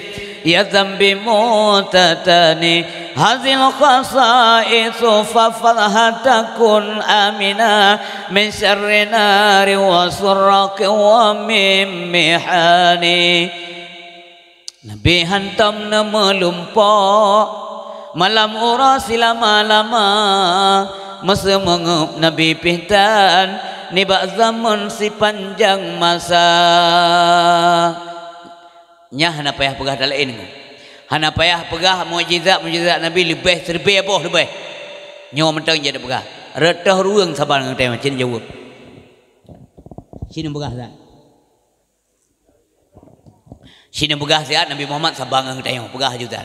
ya zambi mutatani hazil khasaisu fafalhatakun amina min syarri nari wa surraqi wa min mihani Nabi hantam na melumpok malam urasi lama-lama masa mengup Nabi pitan nibak zaman si panjang masa nya hana payah pegah dalain hana payah pegah mukjizat Nabi lebih serbe apa lebih nyo mentang jadi pegah retah ruang sabar ngerti macam jawab sini pegah dah sini pegah siat Nabi Muhammad sabar ngerti pegah juga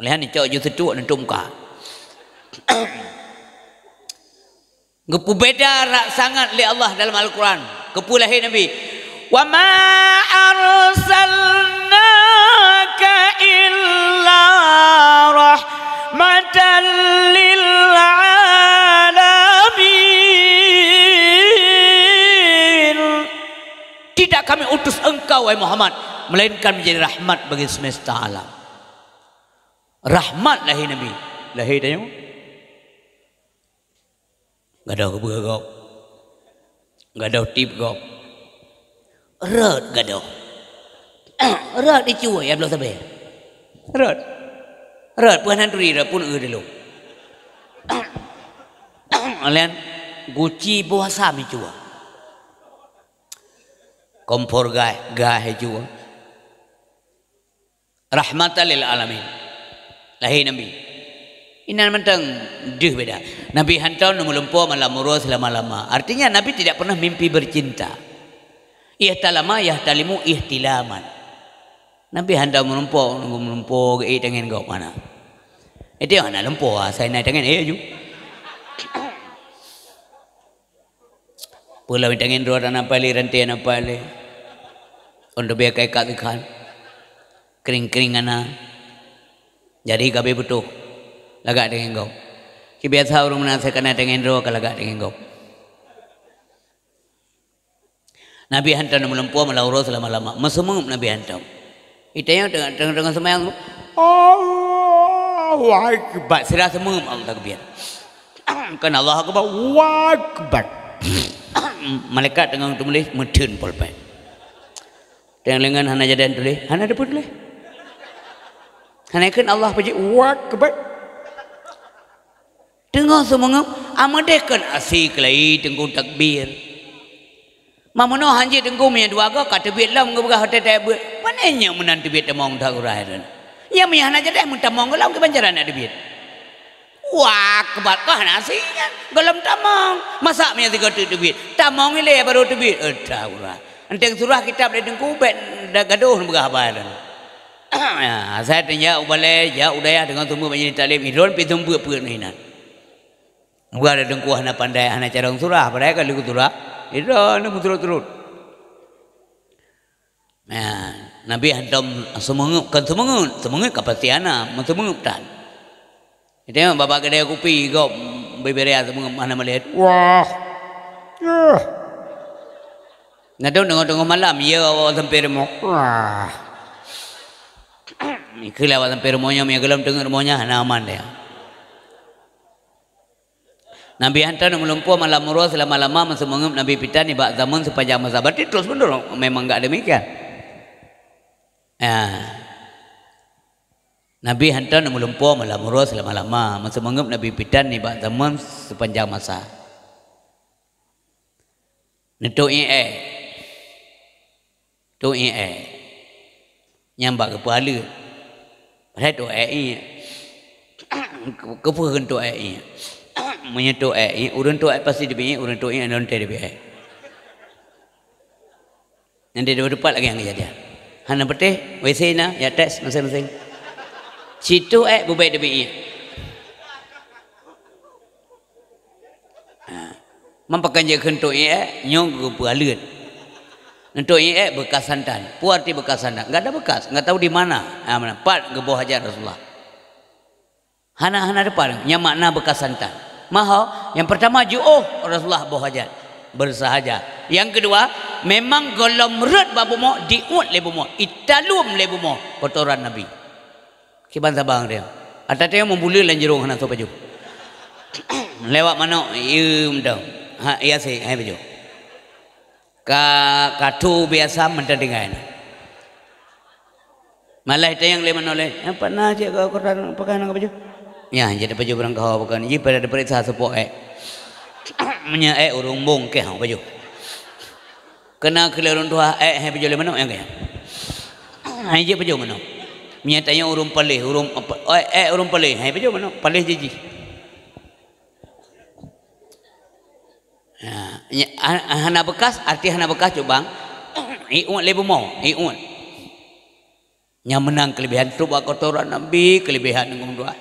oleh ni cok ju setuk dan tumka Gepu beda sangat li Allah dalam Al-Quran. Gepu lahir Nabi. Wa ma arsalnaka illa rahmatan lil alamin. Tidak kami utus engkau wahai Muhammad melainkan menjadi rahmat bagi semesta alam. Rahmat lahir Nabi. Lahir tanya. Gak ada kebuka kau, gak ada tip kau, rat gak ada, rat dicuai ya belum sampai, rat pun handuri rat pun dulu, kalian guci buah sami cua, kompor gah cua, rahmatan lil alamin, lahir Nabi. Inan mentang deh beda. Nabi hantar melumpur malam murah selama-lama. Artinya Nabi tidak pernah mimpi bercinta. Ihtalama yahtalimu ihtilaman. Nabi hantar melumpur ke tangan kau mana? Itu yang nak lumpur saya naik tangan ju. Pulau tangan dua dan apa le rantai apa le. Untuk biar kai kat ikan. Kering-kering ana. Jadi kabe betul. Lagak dengan kau. Biasa orang menasihatkan dengan roh kalau lagak dengan kau. Nabi hantar melumpur melaurat selama-lama. Mesumum Nabi hantar. Itanya dengan semayang. Allahu Akbar. Sirah semum Allah takbir. Kan Allah Akbar. Akbar. Malaikat dengan tulis medun polpen. Dengan lengan hana jadan tulis. Hana ada pun tulis. Hana kan Allah puji Akbar. Tengok semua amadekan asik lagi tengku takbir. Mamono hanji tengku punya dua kau kata biar lah mengubah hati takbir. Mananya menanti biar temong tak urairan. Ya mihana jadi mun tamong galam ke panjaran ada biar. Wah kebat kau nasinya galam tamong. Masa punya tiga tu biar. Tamong ile baru tu biar. Tak urai. Anteng surah kitab dari tengku bet dah gaduh mengubah bayaran. Saya tanya ubale ya udaya dengan tumbuh menjadi talim hidron pitum buat ni. Bukan ada dengkuah na pandai hana carang surah padahal kalau ikut surah itu na turut-turut. Nah, Nabi hantam semangat kan semangat kapasiana, semangat tan. Itu yang bapak kedai kopi kau beberia semangat mana melihat. Wah. Nadong tengok malam ya awak sampai rumah. Wah. Ikulah awak sampai rumahnya, mi gelam tengok rumahnya hana aman dia. Nabi hantar melumpur malam murah selama-lama masa mengup Nabi pita ni bak zaman sepanjang masa. Berarti terus benar memang enggak demikian. Nabi hantar melumpur malam murah selama-lama masa mengup Nabi pita ni bak zaman sepanjang masa. Netuk tu nyambak kepala. Padahal tu kepuhan tu menyetuk urun tu pasti dia urun tu non tadi dia. Nanti dia berdepat lagi yang kejadian. Hana betih WC na ya tes masing-masing. Situ bubai dia. Mampakan je kentu nyong ke pualut. Untuk bekas santan. Puarti bekas santan. Enggak ada bekas, enggak tahu di mana. Mana? Pat ke bawah hajar Rasulullah. Hana depan yang makna bekas santan. Maha yang pertama ju'uh Rasulullah bawah hajar bersahaja. Yang kedua memang golom red babu mo diut lebu mo italum lebu mo kotoran Nabi. Kiban sabang dia. Atatnya membuli lanjerung hana so baju. Lewat mana ieu dong. Ha iya sih hai baju. Katu biasa mendengar. Malah itu yang leman oleh apa nak cik kau kotoran pakai nak baju. Ya, jadi baju berang kau bukan. Jadi pada periksa sepok Menya urung bong ke hang baju. Kena kele orang tua hai baju le mana yang kaya. Hai je baju mana. Menya tanya urung palih urung urung palih hai baju mana palih jiji. Hana bekas arti hana bekas cubang. Iun lebu mau iun. Yang menang kelebihan tu kotoran Nabi kelebihan ngom dua.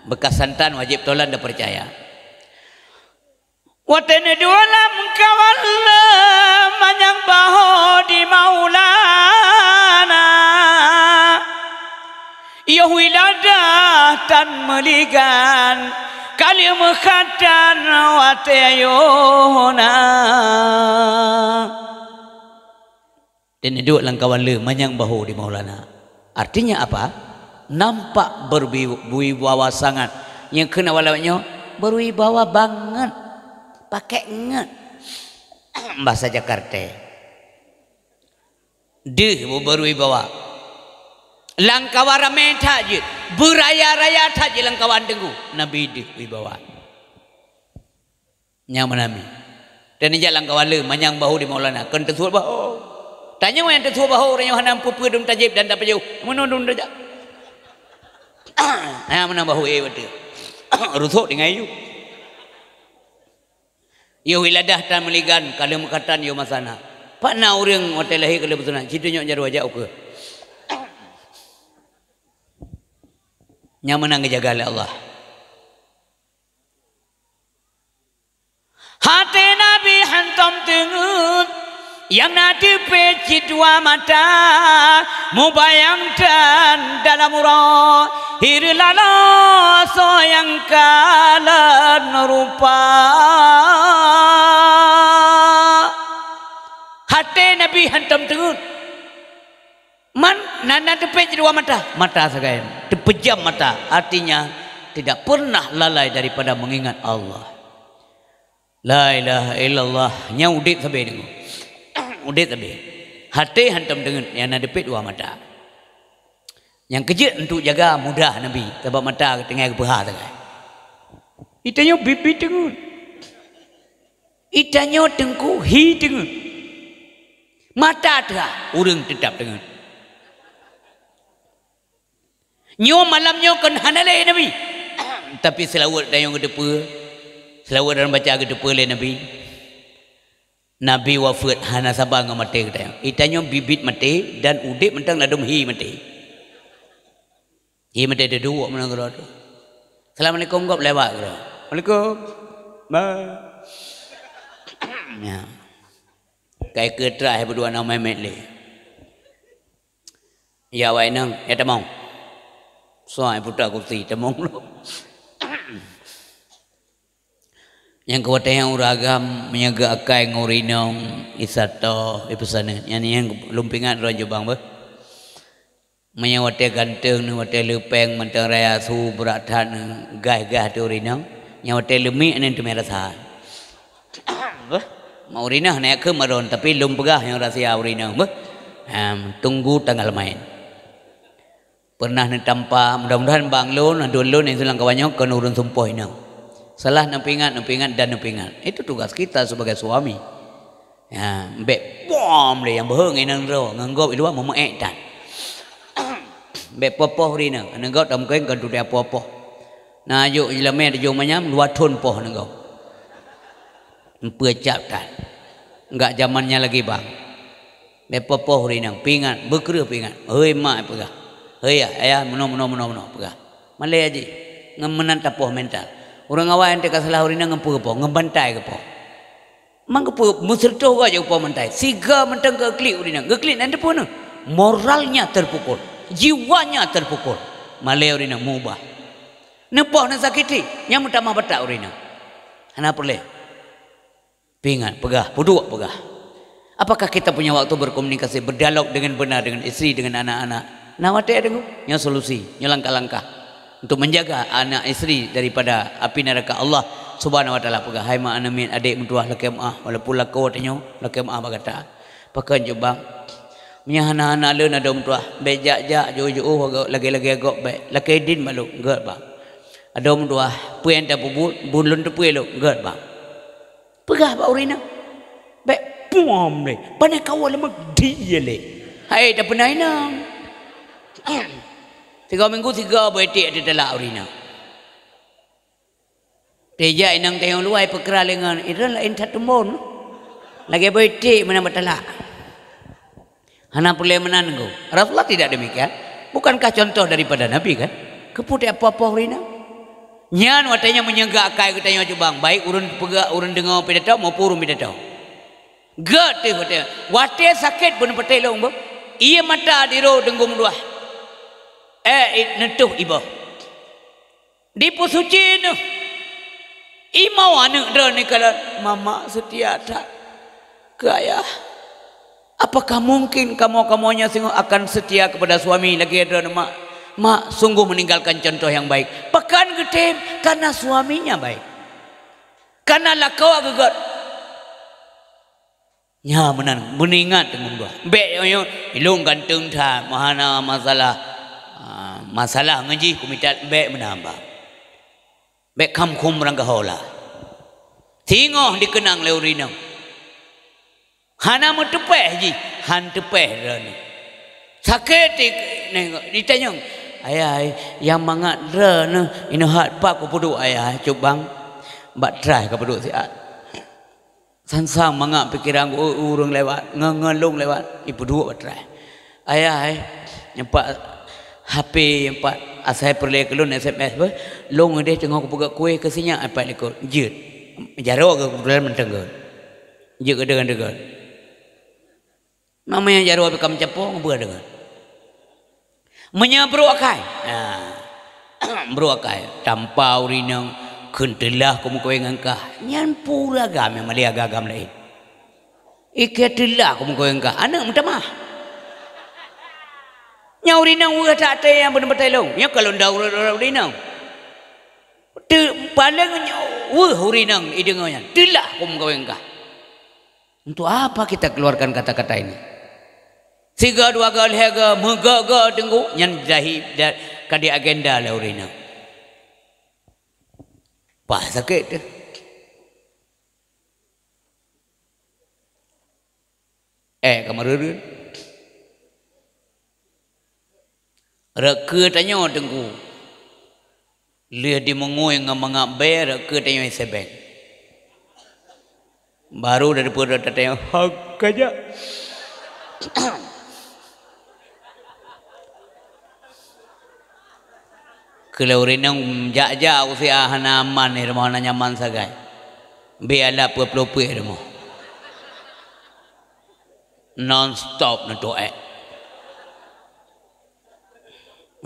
Bekas santan wajib tolan dah percaya. Watene dualam kawalla manyang baho di maulana. Yahwilada tan meligan kali mekatan watayona. Dan dua langkawan le manyang bahu di maulana. Artinya apa? Nampak berwibawa sangat. Yang kena walaunya berwibawa banget. Pakai nget. Bahasa Jakarta. Deh berwibawa. Langkawan ramai tak je. Beraya-raya tak je langkawan tengku. Nabi deh wibawa. Yang menami. Dan ini langkawan le manyang bahu di maulana. Kena tersuat bahu. Tanya yang tersuat bahu. Orang yang hanam pupu dum tajib dan tak jauh. Menundun saja. Mana bahu betul. Rusuk dengan you. Yo wiladah tan meligan kalau mekatan yo masana. Pak na urang hotel lahir kalau betul nak. Citanya jaru aja ke. Yang menang jaga oleh Allah. Hati Nabi hantam tengut. Yang nanti peci dua mata mubayangkan dalam urah hirlala soyang kalan rupa. Hati Nabi hantam tengut. Man nanti peci dua mata sekalian terpejam mata, artinya tidak pernah lalai daripada mengingat Allah. La ilaha illallah nyaudit sampai dengar. Udah tapi hati hantam dengan yang ada dua mata. Yang kecil untuk jaga mudah Nabi sebab mata tengah kebahar tengah. Itanya bibit tengun. Itanya tengku hi tengun. Mata tengah urang tetap tengun. Nyo malamnya kan hanale Nabi. Tapi selawat dayung kedepa. Selawat dalam baca kedepa le Nabi. Nabi wafat hana sabar ngam mati kita. Itanya bibit mati dan udik mentang ladum hi mati. Hi mati ada dua menang gerak tu. Assalamualaikum kau lewat gerak. Waalaikum. Bye. Ya. Kai ke terakhir berdua nama Mehmet le. Ya wai nang ya tamong. Soai putra kursi tamong lo. Yang kuat yang uragam menjaga akai ngorinong isato ipusana yang lumpingan raja bang ber menyawate ganteng nu wate lepeng mentang raya su berathan gah tu urinong nyawate lemi nen tu merasa mau urinah naik ke maron tapi lum pegah yang rahasia urinong ber tunggu tanggal main pernah netampa mudah-mudahan bang lon yang sulang kawannya kan urun sumpah inang. Salah nampingan dan nampingan. Itu tugas kita sebagai suami. Ya, bek bom le yang beheng inang ro, nganggop iluang memek tan. Bek popoh rina, nganggop tam keng kan tu dia popoh. Na yo ilame de yo manyam luat thon poh nganggop. Empecap tan. Enggak zamannya lagi bang. Bek popoh rina, pingan, bekreuh pingan. Heuy mak pegah. Heuy ayah meno pegah. Malai aji, ngemenan tapoh mental. Orang awak yang dekat salah urina ngempu kepo, ngebantai kepo. Mang kepo muserto aja kepo mentai. Siga mentang ke klik urina, ke klik nanti pun moralnya terpukul, jiwanya terpukul. Malay urina mubah. Nepoh nak sakiti, yang utama betak urina. Hana perle. Pingan, pegah, puduk pegah. Apakah kita punya waktu berkomunikasi, berdialog dengan benar dengan istri, dengan anak-anak? Nawate ada yang solusi, yang langkah-langkah. Untuk menjaga anak istri daripada api neraka Allah Subhanahu wa taala pegah hai mak anamin adik mentuah lakem walaupun lakau tanyo lakem bagata pakan jubang menyahana-hana leun ada mentuah bejak-jak jo lagi-lagi agak baik lakai din malu enggak bang Ada dua puan tak bulun tu puan lo gad bang. Pegah bak urina. Bek puam le. Panai kawal mak dia le. Hai dah pernah inang. 3 minggu 3 betik ada telak urina. Teja inang tengok luai perkara lengan. Itu lain satu mon. Lagi betik mana bertelak. Hana boleh menanggu. Rasulullah tidak demikian. Bukankah contoh daripada Nabi kan? Keputih apa-apa urina. Nyan watanya menyenggak kai katanya cubang. Baik urun pegak urun dengar pidatau maupun urun pidatau. Gak tu watanya. Watanya sakit pun petai long bo. Ia mata diro dengung dua. Netuh ibu. Di pusuci nu. Imau anak dah ni kalau mama setia tak. Gaya. Apakah mungkin kamu-kamunya akan setia kepada suami lagi ada mak? Mak sungguh meninggalkan contoh yang baik. Pekan getem karena suaminya baik. Karena lakau agak. Ya menan meningat dengan dua. Bek yo ilung gantung tha mahana masalah ngaji kumitat bek menambah. Bek kam kum rangga hola. Tingoh dikenang leurinang. Hana mu tepeh ji, han tepeh rani. Sakit ditanya. Ayah yang mangat rana ina hat pak ku pudu ayah cubang mbak try ka pudu siat. Sansang mangat pikiran urang lewat, ngelung lewat ibu dua try. Ayah nyempak HP nyempak asai perle kelun SMS ber long dia tengok ku pegak kuih ke sinya apa ikut jeut. Jaro ke bulan mentenggeul. Jeut dengan. Mamanya jaro apa kam capong buat dengan. Menyabru akai. Bro akai tanpa urinang kentelah kamu kowe ngangkah. Nyan pura gam yang malia gagam lain. Ikatilah kamu kowe ngangkah. Anak minta mah. Nya urinang uga tak ada yang benar-benar long. Ya kalau ndak urinang. Paling urinang idengnya. Telah kamu kowe ngangkah. Untuk apa kita keluarkan kata-kata ini? Siga dua gal hega megaga tenggu nyan jahi kadi agenda la urina. Pas sakit tu. Kamarun. Reka tanya tenggu. Lihat di mengoi ngamangak bayar reka tanya sebeng. Baru daripada tanya hak aja. Kalau renang jauh usia hana aman ni rumah hana nyaman sagai. Biarlah pelopui rumah. Non stop na doa.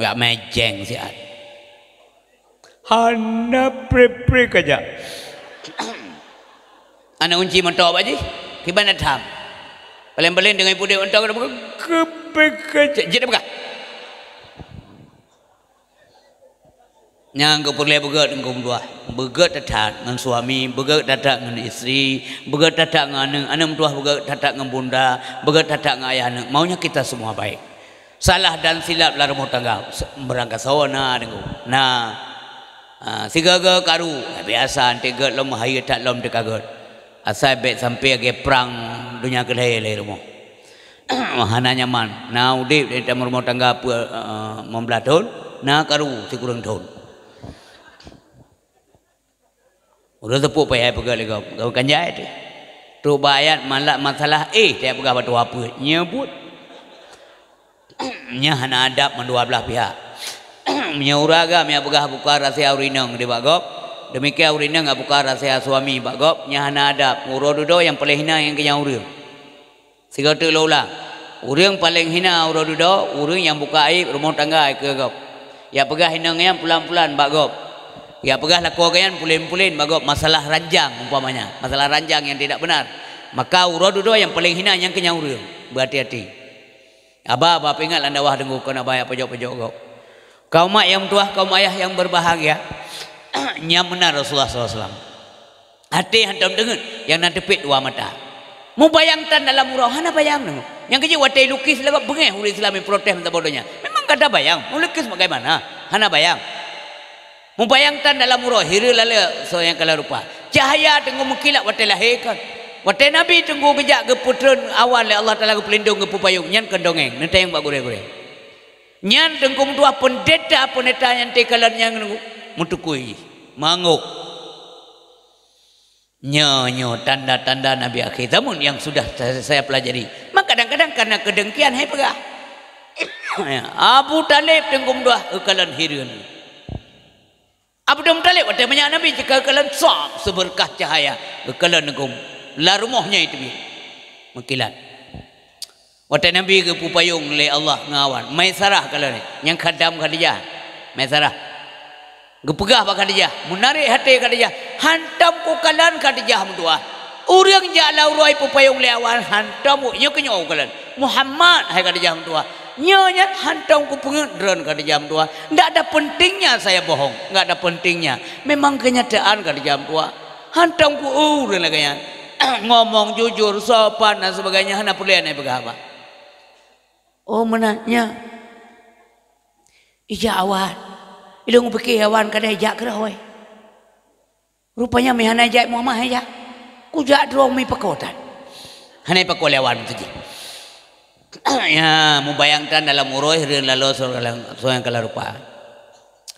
Ya mejeng siat. Hana pre kerja. Anak unci mentok aja. Gimana tham? Paling-paling dengan ibu dia mentok kerja. Jadi apa? Yang keperluan begat dengan dua, begat tatak dengan suami, begat tatak dengan isteri, begat tatak dengan anak tua, begat tatak dengan bunda, begat tatak dengan ayah anak. Maunya kita semua baik. Salah dan silap dalam rumah tangga berangkat sawana dengan. Sigaga karu biasa antegat lom hayat tak lom dekagat. Asal bet sampai ke perang dunia kelai le rumah. Hana nyaman. Udip dalam rumah tangga membelaton, karu sekurang tahun. Udah tepuk payah pegang kau kanjai tu. Tu bayat malak masalah dia pegang batu apa nyebut. Nya hana adab mendua belah pihak. Nya uraga nya pegang buka rahsia urinang di bagop. Demikian urinang buka rahsia suami bagop nya hana adab. Urodudo yang paling hina yang kenyang urang. Sigatu lola. Urang paling hina urodudo, urang yang buka aib rumah tangga ke gop. Ya pegang hinang yang pulan-pulan bagop. Ya pegah lakukan pulin-pulin bagop masalah ranjang umpamanya, masalah ranjang yang tidak benar. Maka urodudo yang paling hina yang kenyang urang. Berhati-hati. Aba ingat anda wah dengu kena bayar pojok-pojok gop. Kaum mak yang tua, kaum ayah yang berbahagia. Nya benar Rasulullah SAW. Hati hantam dengar yang nanti tepit dua mata. Mu bayangkan dalam urau hana bayang dengu. Yang kerja watai lukis lagak bengeh ulit Islam protes minta bodohnya. Memang kada bayang. Mu lukis bagaimana? Hana bayang. Membayangkan dalam murah hira lala so yang kala rupa. Cahaya tenggu mengkilat watai lahirkan. Watai Nabi tenggu kejak ke putera awal Allah Taala ke pelindung ke pupayung nyan kendongeng nanti yang bak gure-gure. Nyan tenggu dua pendeta yang tekalan yang mutukui manguk. Nyo tanda-tanda Nabi akhir zaman yang sudah saya pelajari. Maka kadang-kadang karena kedengkian hai pegah. Abu Talib tenggu dua ekalan hiran. Abu Talib watai banyak Nabi jika ekalan sok seberkah cahaya ekalan negum. La rumahnya itu bi mengkilat. Watai Nabi ke pupayung oleh Allah ngawan. Maisarah kalau ni yang khadam Khadijah. Maisarah. Gepegah pak Khadijah, menarik hati Khadijah. Hantam ku kalan Khadijah mendua. Urang jalau roi pupayung leawan hantam nyo kenyo kalan. Muhammad hai Khadijah mendua. Nyonya hantam ku pengedron Khadijah mendua. Ndak ada pentingnya saya bohong, enggak ada pentingnya. Memang kenyataan Khadijah mendua. Hantam ku urang laganya. Ngomong jujur, sopan dan sebagainya. Hana pulian hai begapa. Oh menanya. Ija awal. Ilung pikir awan kada ajak ke oi. Rupanya mi hana ajak Muhammad aja. Kujak drong mi pakotan. Hana pakol awan tu je. Ya, membayangkan dalam uroh reun lalu soang kala rupa.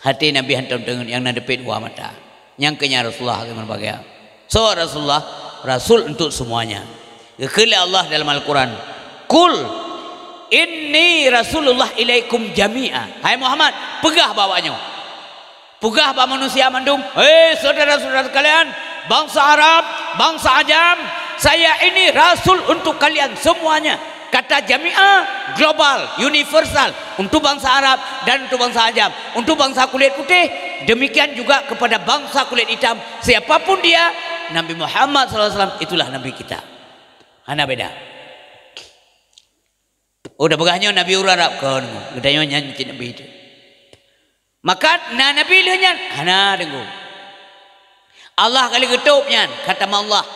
Hati Nabi hantam dengan yang nadepit dua mata. Yang kenya Rasulullah gimana bagai. So Rasulullah Rasul untuk semuanya. Kekali Allah dalam Al-Quran. Kul inni Rasulullah ilaikum jami'a. Hai Muhammad, pegah bawanya. Pegah bawa manusia mandum. Saudara-saudara kalian, bangsa Arab, bangsa Ajam, saya ini Rasul untuk kalian semuanya. Kata jami'ah global, universal untuk bangsa Arab dan untuk bangsa Ajam, untuk bangsa kulit putih, demikian juga kepada bangsa kulit hitam. Siapapun dia, Nabi Muhammad SAW itulah Nabi kita. Hana beda. Udah begahnya Nabi urarap kan, udahnya nyanyi Nabi itu. Maka Nabi lihat hana dengu. Allah kali ketupnya khatam Allah.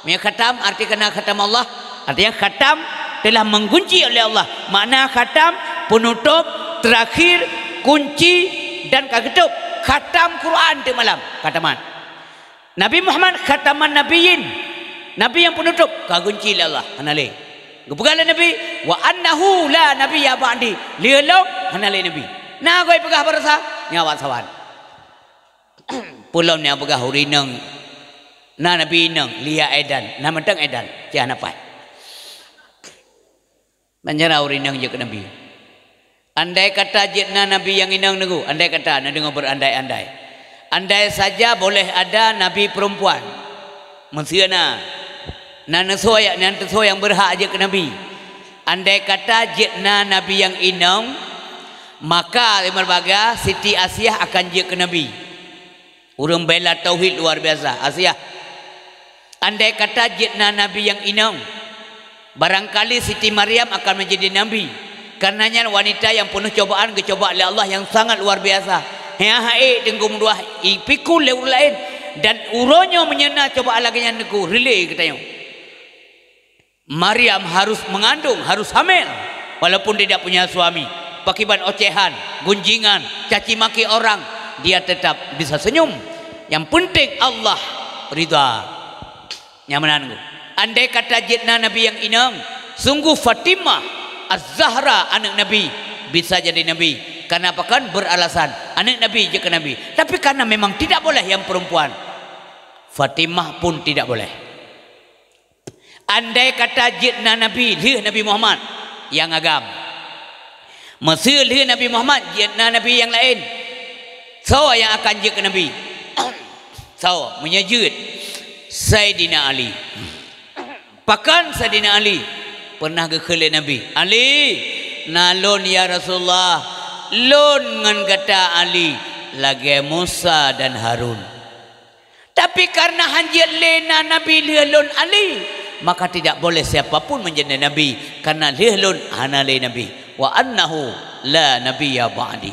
Mia khatam arti kena khatam Allah. Artinya khatam telah mengunci oleh Allah. Makna khatam penutup, terakhir, kunci dan kagetup. Khatam Quran di malam khataman. Nabi Muhammad khataman nabiyin. Nabi yang penutup kagunci oleh Allah. Hanale. Gepegala Nabi wa annahu la nabiyya ba'di. Lialau hanale Nabi. Nah kau pegah berasa nyawa sawan. Pulau ni pegah urinang. Na Nabi inang liya edan. Na mentang edan. Cia napai. Banjara urinang je ke Nabi. Andai kata jitna Nabi yang inang negu. Andai kata na dengar berandai-andai. Andai saja boleh ada Nabi perempuan. Mensiana. Na neso yang berhak je ke Nabi. Andai kata jitna Nabi yang inang. Maka berbaga Siti Asiah akan je ke Nabi. Urang bela tauhid luar biasa Asiah. Andai kata jitna Nabi yang inang, barangkali Siti Maryam akan menjadi Nabi. Karenanya wanita yang penuh cobaan kecoba oleh Allah yang sangat luar biasa. Hae denggum dua ipikul leur lain dan uronyo menyena coba lagi yang neku relay katanya. Maryam harus mengandung, harus hamil walaupun tidak punya suami. Pakiban ocehan, gunjingan, caci maki orang, dia tetap bisa senyum. Yang penting Allah ridha. Nyamanan. Andai kata jitna Nabi yang inang, sungguh Fatimah Az-Zahra anak Nabi bisa jadi Nabi. Karena apa kan beralasan anak Nabi je ke Nabi. Tapi karena memang tidak boleh yang perempuan, Fatimah pun tidak boleh. Andai kata jitna Nabi, dia Nabi Muhammad yang agam. Mesir dia Nabi Muhammad, jitna Nabi yang lain. So yang akan je ke Nabi. So menyejut Sayyidina Ali. Pakan Sayyidina Ali pernah ke khilaf Nabi. Ali, nalon ya Rasulullah. Lon ngan kata Ali lagi Musa dan Harun. Tapi karena hanjir lena Nabi lihalun Ali, maka tidak boleh siapapun menjadi Nabi karena lihalun hanale Nabi. Wa annahu la nabiyya ba'di.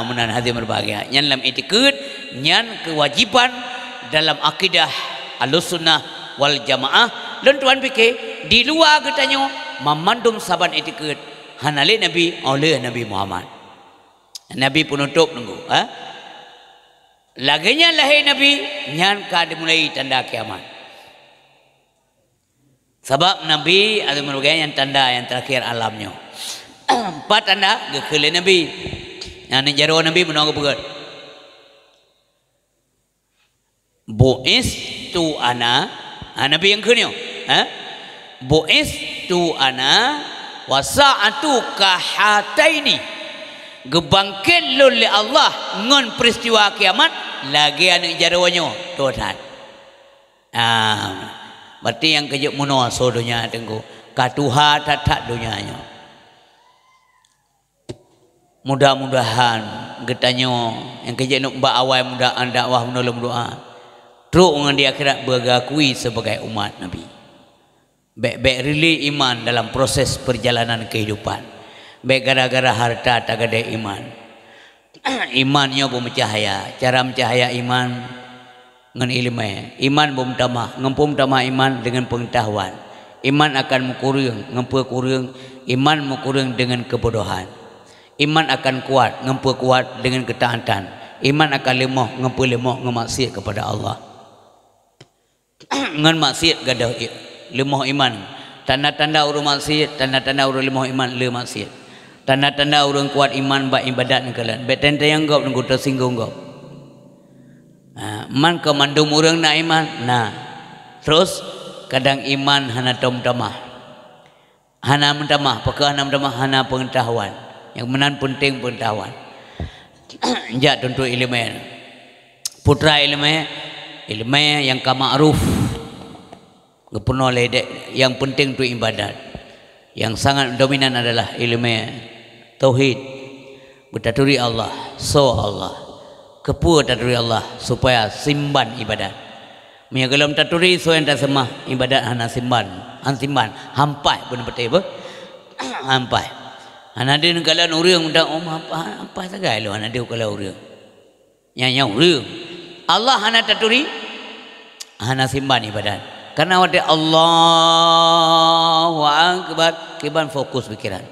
Munan hati berbahagia. Yang dalam itikad, yang kewajiban dalam akidah Ahlussunnah wal Jamaah. Dan tuan fikir di luar katanya memandum saban itikad hanale Nabi oleh Nabi Muhammad. Nabi penutup nunggu. laginya lahir Nabi nyan ka dimulai tanda kiamat. Sebab Nabi ada merugikan yang tanda yang terakhir alamnya. 4 tanda gekele Nabi. Yang jaro Nabi menang begat. Bu'istu ana, Nabi yang kenyo. Bu'istu ana wa sa'atu kahataini. Gebangkit oleh Allah ngon peristiwa kiamat lagi anak jarawanya Tuhan. Berarti yang kejut muno so dunia tengku katuha tatak dunianya. Mudah-mudahan getanyo yang kejut nuk mbak awal mudaan dakwah menolong doa. Teruk dengan di akhirat bergakui sebagai umat Nabi. Baik-baik rili iman dalam proses perjalanan kehidupan. Baik gara-gara harta tak ada iman. Imannya bom cahaya. Cara mencahaya iman dengan ilmu. Iman bom tamah. Ngempum tamah iman dengan pengetahuan. Iman akan mengkurung. Ngempu kurung. Iman mengkurung dengan kebodohan. Iman akan kuat. Ngempu kuat dengan ketaatan. Iman akan lemah. Ngempu lemah. Ngemaksiat kepada Allah. Ngan maksiat gadah lemah iman. Tanda-tanda orang maksiat. Tanda-tanda orang lemah iman. Le maksiat. Tanda-tanda orang kuat iman bak ibadat nekalan. Betente yang kau nunggu tersinggung kau. Man kemandung orang nak iman. Nah, terus kadang iman hana tom-tomah. Hana mentamah, pakai hana mentamah, hana pengetahuan. Yang menan penting pengetahuan. Jak tentu ilmu. Putra ilmu yang kama'ruf. Gepenuh ledek. Yang penting tu ibadat. Yang sangat dominan adalah ilmu tauhid, bertaturi Allah, Allah, kepu taturi Allah supaya simban ibadat. Mia gelam taturi so yang tak semah ibadat hana simban, hampai pun betul apa? Hampai. Hana dia kalau urang undang apa sagai lo hana dia kalau urang. Nya urang. Allah hana taturi, hana simban ibadat. Karena ada Allahu Akbar, kiban fokus pikiran.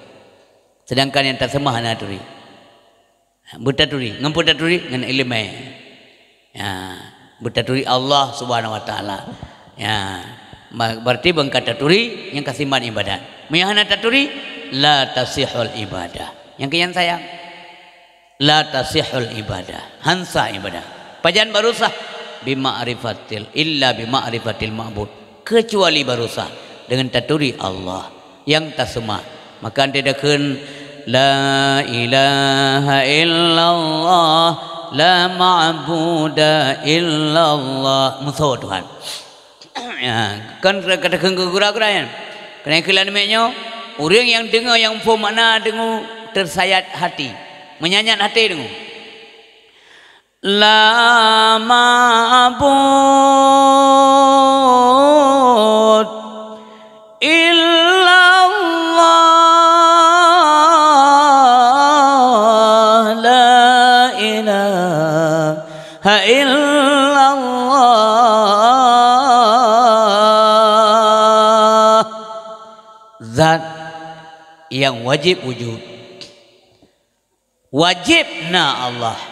Sedangkan yang tak semah hana taturi. Bertaturi, ngemput taturi dengan ilmu. Ya, bertaturi Allah Subhanahu wa taala. Ya, berarti bangkat taturi yang kasimban ibadat. Meyahana taturi la tasihul ibadah. Yang kian sayang la tasihul ibadah. Hansa ibadah. Pajan barusah bima'rifatil illa bima'rifatil ma'bud. Kecuali barusah dengan taturi Allah yang tak semah. Maka tidakkan la ilaha illallah la ma'buda illallah musuh Tuhan. Ya, kan katakan kegura-guraan. Kerana kelan maknya orang yang dengar yang faham makna dengar tersayat hati, menyanyat hati dengar. La ma'bud illallah la ilaha illallah. Zat yang wajib wujud, wajibna Allah.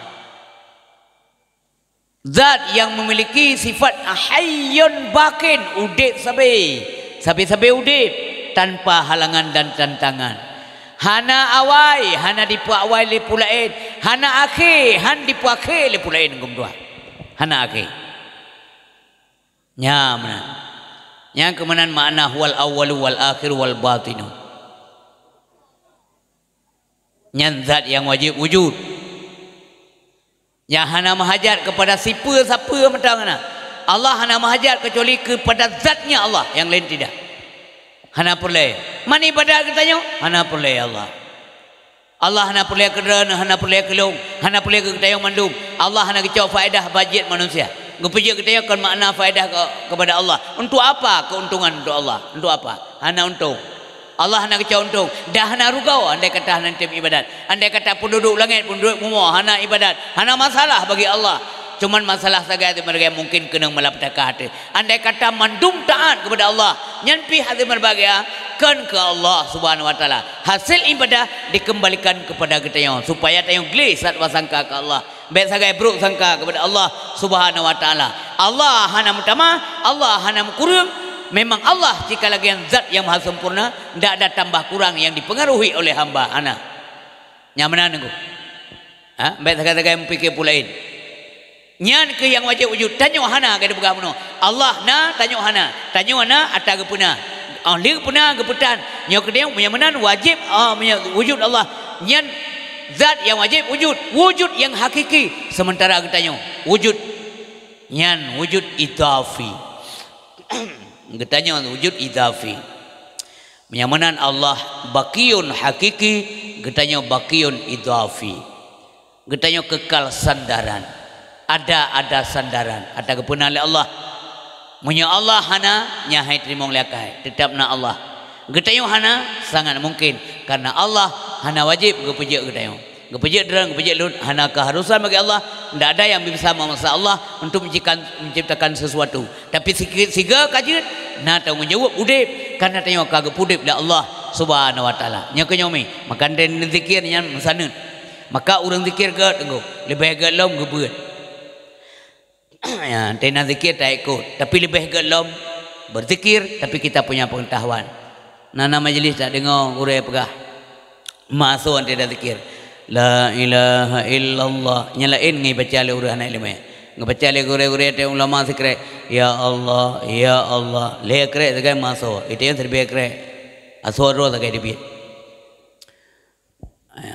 Zat yang memiliki sifat hayyun bakin, udip sabi udip tanpa halangan dan tantangan. Hana awai, hana dipu awai le pulain, hana akhir, han dipu akhir le pulain ngum dua. Hana akhir. Nya mana? Nya kemenan makna wal awwalu wal akhir wal batinu. Nya zat yang wajib wujud. Yang hana mahajat kepada siapa mentang hana. Allah hana mahajat kecuali kepada zatnya Allah, yang lain tidak. Hana perlu. Mana ibadah katanya? Hana perlu Allah. Allah hana perlu kerana, hana perlu kelong, hana perlu ketayang mandum. Allah hana kecau faedah bajet manusia. Gepejak ketayang kan makna faedah kepada Allah. Untuk apa keuntungan untuk Allah? Untuk apa? Hana untung. Allah hana kecau untung. Dah hana rugau andai kata hana tim ibadat. Andai kata penduduk langit, penduduk bumi hana ibadat. Hana masalah bagi Allah. Cuman masalah saja mereka mungkin kena melapatkan hati. Andai kata mandum taat kepada Allah, nyampi hati merbahagia kan ke Allah Subhanahu wa taala. Hasil ibadah dikembalikan kepada kita yang supaya tayong gelis sat wasangka ke Allah. baik sagai buruk sangka kepada Allah Subhanahu wa taala. Allah hana mutama, Allah hana kurang. Memang Allah jika lagi yang zat yang maha sempurna, tidak ada tambah kurang yang dipengaruhi oleh hamba ana. Nyamana nunggu. Baik sagai pikir pulain. Nyan ke yang wajib wujud tanyo hana kada buka puno. Allah na tanyo hana. Tanyo hana ataga puna. Lir puna geputan. Nyo kedeu menyamanan wajib wujud Allah. Nyan zat yang wajib wujud, wujud yang hakiki. Sementara kita tanya wujud nyan wujud idafi. Kita tanya wujud idafi. Menyamanan Allah baqiyun hakiki, kita tanya baqiyun idafi. Kita tanya kekal sandaran. Ada sandaran, ada kepunan oleh Allah. Munya Allah hana nyahai terima lekai, tetap na Allah. Getayo hana sangat mungkin karena Allah hana wajib gepuji getayo. Gepuji derang gepuji lut hana keharusan bagi Allah. Tidak ada yang bisa memaksa Allah untuk menciptakan sesuatu. Tapi siga kajian na tanggung jawab udip karena tayo kagep udip da Allah Subhanahu wa taala. Nya kenyomi makan den zikir nya masaneun. Maka orang zikir ke tengok lebih agak lom gebeut. Ya, tena zikir tak ikut, tapi lebih gelom berzikir, tapi kita punya pengetahuan. Nana majlis tak dengar urai pegah masuk tidak zikir. La ilaha illallah. Nyalain ngai baca le urai anak ilmu. Ngai baca le urai te ulama zikir. Ya Allah, ya Allah. Le kre segai masuk. Itu yang terbaik kre. Asoro segai dibit.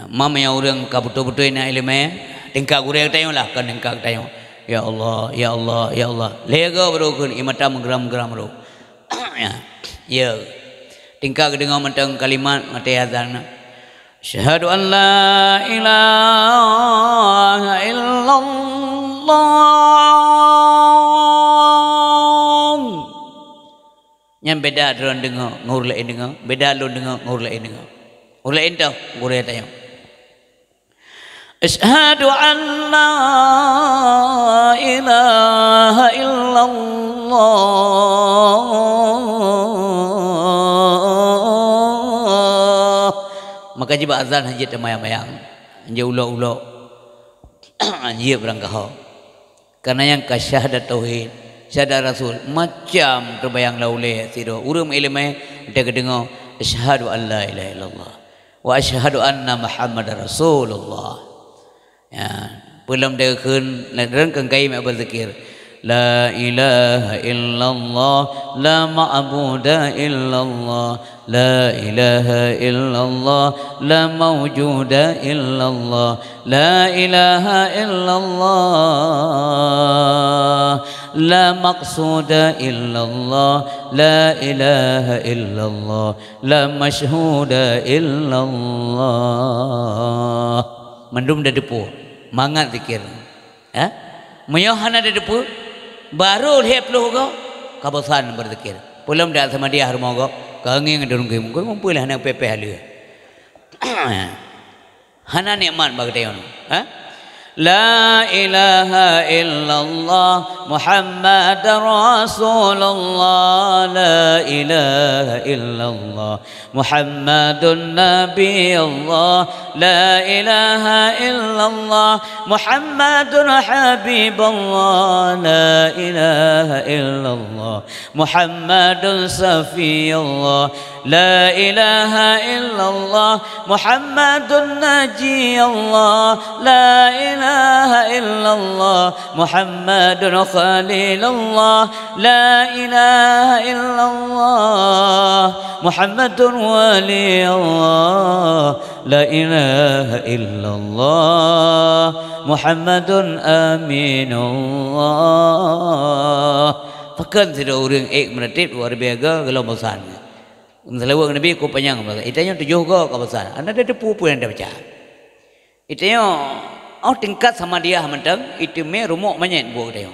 Mama yang orang kabutu-butu anak ilmu. Tingkah urai tayo lah kan tingkah tayo. Ya Allah, ya Allah, ya Allah. Lega berukun imata menggeram-geram ro. Ya. Tingkah dengar mentang kalimat mati azan. Syahadu an la ilaha illallah. Yang beda drone dengar, ngur lain dengar. Beda lu dengar, ngur lain dengar. Ngur lain tau, ngur lain tayang. Asyhadu an la ilaha illallah. Maka jiba azan hajit mayang-mayang. Hanya ulo-ulo. Hanya berangkah. Karena yang kasyahadat tauhid, syahadat rasul macam terbayang lauleh tido. Urum ilmu dia kedengar asyhadu an la ilaha illallah wa asyhadu anna Muhammadar Rasulullah. Ya, belum dia kun rengkang kai mak berzikir. La ilaha illallah, la ma'budu illallah, la ilaha illallah, la mawjuda illallah, la ilaha illallah, la maqsuda illallah, la ilaha illallah, la mashhuda illallah. Mendum dah depu, mangat zikir. Meyohana dah depu, baru lihat lu kau kabosan berzikir. Pulang dah sama dia harus mau kau, kangen dorong kau, kau ngumpul hana pepe halu. Hana nikmat bagaian. La ilaha illallah Muhammadar Rasulullah. La ilaha illallah Muhammadun Nabiyullah. La ilaha illallah Muhammadun Habibullah. La ilaha illallah Muhammadun Safiyullah. La ilaha illallah Muhammadun Najiyullah. La ilaha illallah Muhammadun Khalilullah. La ilaha illallah Muhammadun Waliyullah. La ilaha illallah Muhammadun Aminullah. Pakan tidak orang menetit luar biasa kalau bosan. Selawat Nabi ku panjang bahasa. Itanya 7 go kawasan. Anda ada depu pun anda baca. Itanya tingkat sama dia mentang itu me rumok banyak buat dia.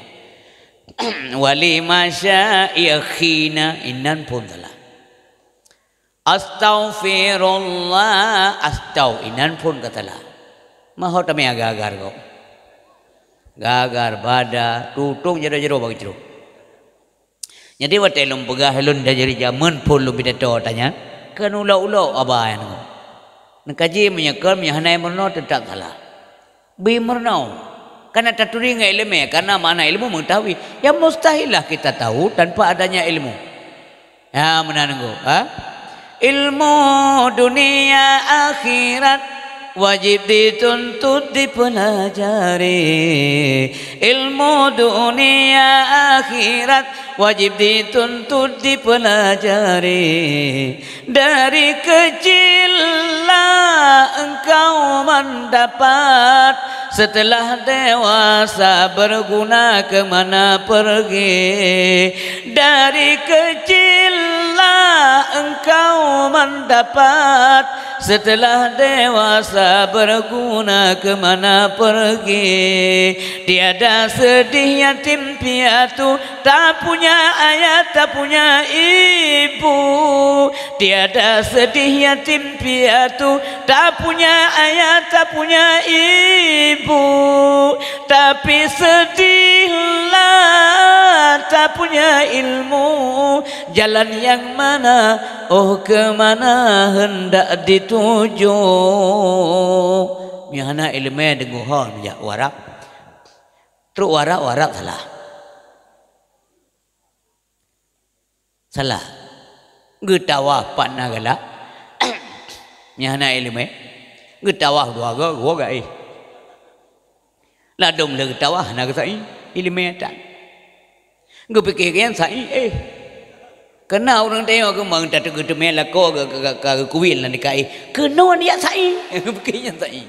Wali masya yakhina innan pun salah. Astaghfirullah inan pun katalah. Maho tami agar kau. Gagar bada tutung jero-jero bagi jero. Jadi waktu elum pegah elun dah jadi zaman pun lu bidato tanya kan ulau-ulau abai nak kaji menyekal menyahanai merno tetap salah bi merno Karena taturi dengan ilmu, karena mana ilmu mengetahui. Yang mustahillah kita tahu tanpa adanya ilmu. Ya menanggu. Ilmu dunia akhirat wajib dituntut dipelajari. Ilmu dunia akhirat wajib dituntut dipelajari. Dari kecillah engkau mendapat, setelah dewasa berguna kemana pergi. Dari kecillah engkau mendapat, setelah dewasa berguna kemana pergi. Tiada sedih yatim piatu, tak punya ayah tak punya ibu. Tiada sedih yatim piatu, tak punya ayah tak punya ibu. Tapi sedihlah tak punya ilmu. Jalan yang mana, oh kemana hendak dituju. Mihana ilmu denguhon ya warak. Terus warak salah. Salah. Getawah panah galak. Mihana ilmu. Getawah dua gua gai. Ladom le getawah nak sai ilmu tak. Gue pikirkan sai kena orang tengok ke mang tak ke temel lako ke kuil lah nikai kena dia sai pikirnya sai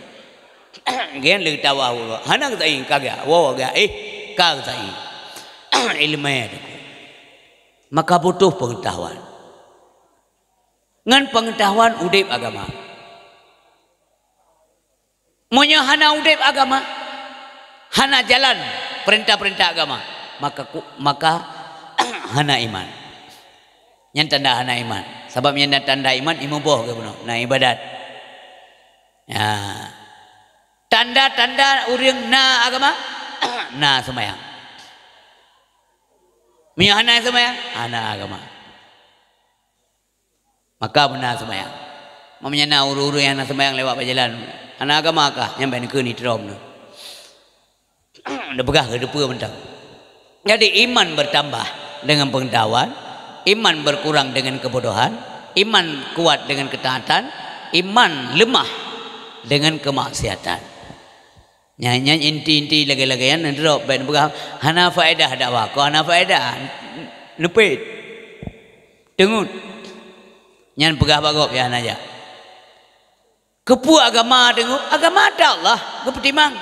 gen le tawa hanak sai kagak wo ga kag sai ilmu maka butuh pengetahuan. Ngan pengetahuan udip agama. Monya hana udip agama, hana jalan perintah-perintah agama, maka hana iman. Yang tanda hana iman. Sebab yang tanda iman imuboh ke benar. Nah ibadat. Ya. Tanda-tanda urang na agama, na semayang. Mia hana semayang, hana agama. Maka benar semayang. Mamanya na uru-uru yang na semayang lewat berjalan. Hana agama kah? Yang baik ni terom tu. Dah pegah ke depa mentang. Jadi iman bertambah dengan pengetahuan, iman berkurang dengan kebodohan, iman kuat dengan ketaatan, iman lemah dengan kemaksiatan. Nyanyi inti-inti lagi-lagian drop ben pegah hana faedah dakwah. Kau hana faedah nepit. Dengut. Nyan pegah bagop ya hana aja. Kepu agama dengut, agama ada Allah, kepetimang.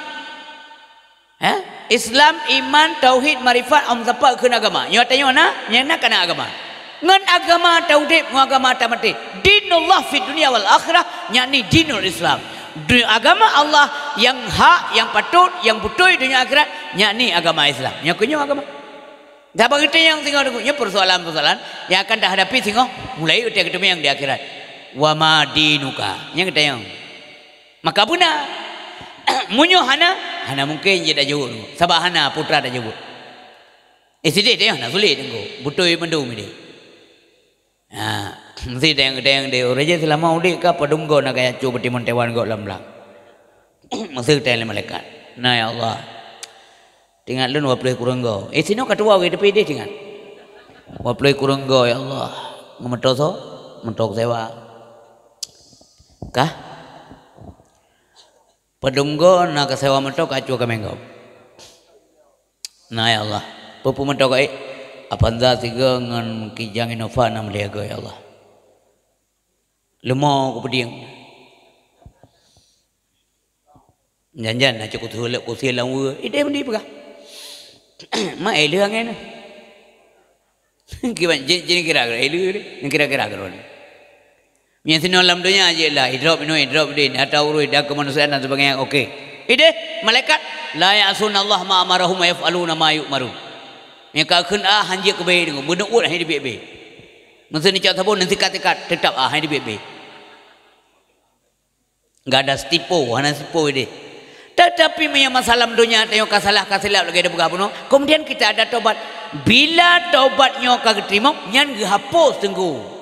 Islam, iman, tauhid, marifat, amzapa kena agama. Nyo tanya mana? Nyana kena agama. Ngan agama tauhid, agama tamati. Dinullah fi dunia wal akhirah, nyani dinul Islam. Agama Allah yang hak, yang patut, yang betul dunia akhirat, nyani agama Islam. Nyo kunyo agama. Dah begitu yang tinggal dengunya persoalan-persoalan yang akan dah hadapi tinggal mulai utia ketemu yang di akhirat. Wa ma dinuka. Yang kita yang. Maka benar. Munyo hana mungkin je dah jawab tu. Sebab hana putra dah jawab. Sedih dia nak sulit tengok. Betul mendung dia. Mesti yang dia raja selama udik ka padum go nak kaya cu betimun tewan go lam lang. Mesti tele malaikat. Nah ya Allah. Tinggal lun waplai kurang go. Sino katua we tepi dia tinggal. Waplai kurang go ya Allah. Ngemetok so, mentok sewa. Kah? Padunggo nak sewa mentok acu ka menggo. Nah ya Allah. Pupu mentok apanda tiga ngan kijang inova nam liaga ya Allah. Lemau ku pediang. Janjan nak cukup tulak kusil lawa. Ide mendi pegah. Ma elu angen. Kiban jadi kira-kira elu ni kira-kira karon. Yang sini alam dunia aje lah. Drop din atau urut dah kemanusiaan dan sebagainya. Okey. Ide malaikat la ya'sun Allah ma amarahum wa yaf'aluna ma yu'marun. Mereka kena hanjir ke bayi dengan benda-benda yang dibiak-biak. Masa ni cakap pun nanti kat-kat tetap yang dibiak-biak. Enggak ada stipo, hanya stipo ini. Tetapi punya masalah dunia tengok kasalah lagi ada berapa. Kemudian kita ada taubat. Bila taubatnya kagak terima, nyan hapus tunggu.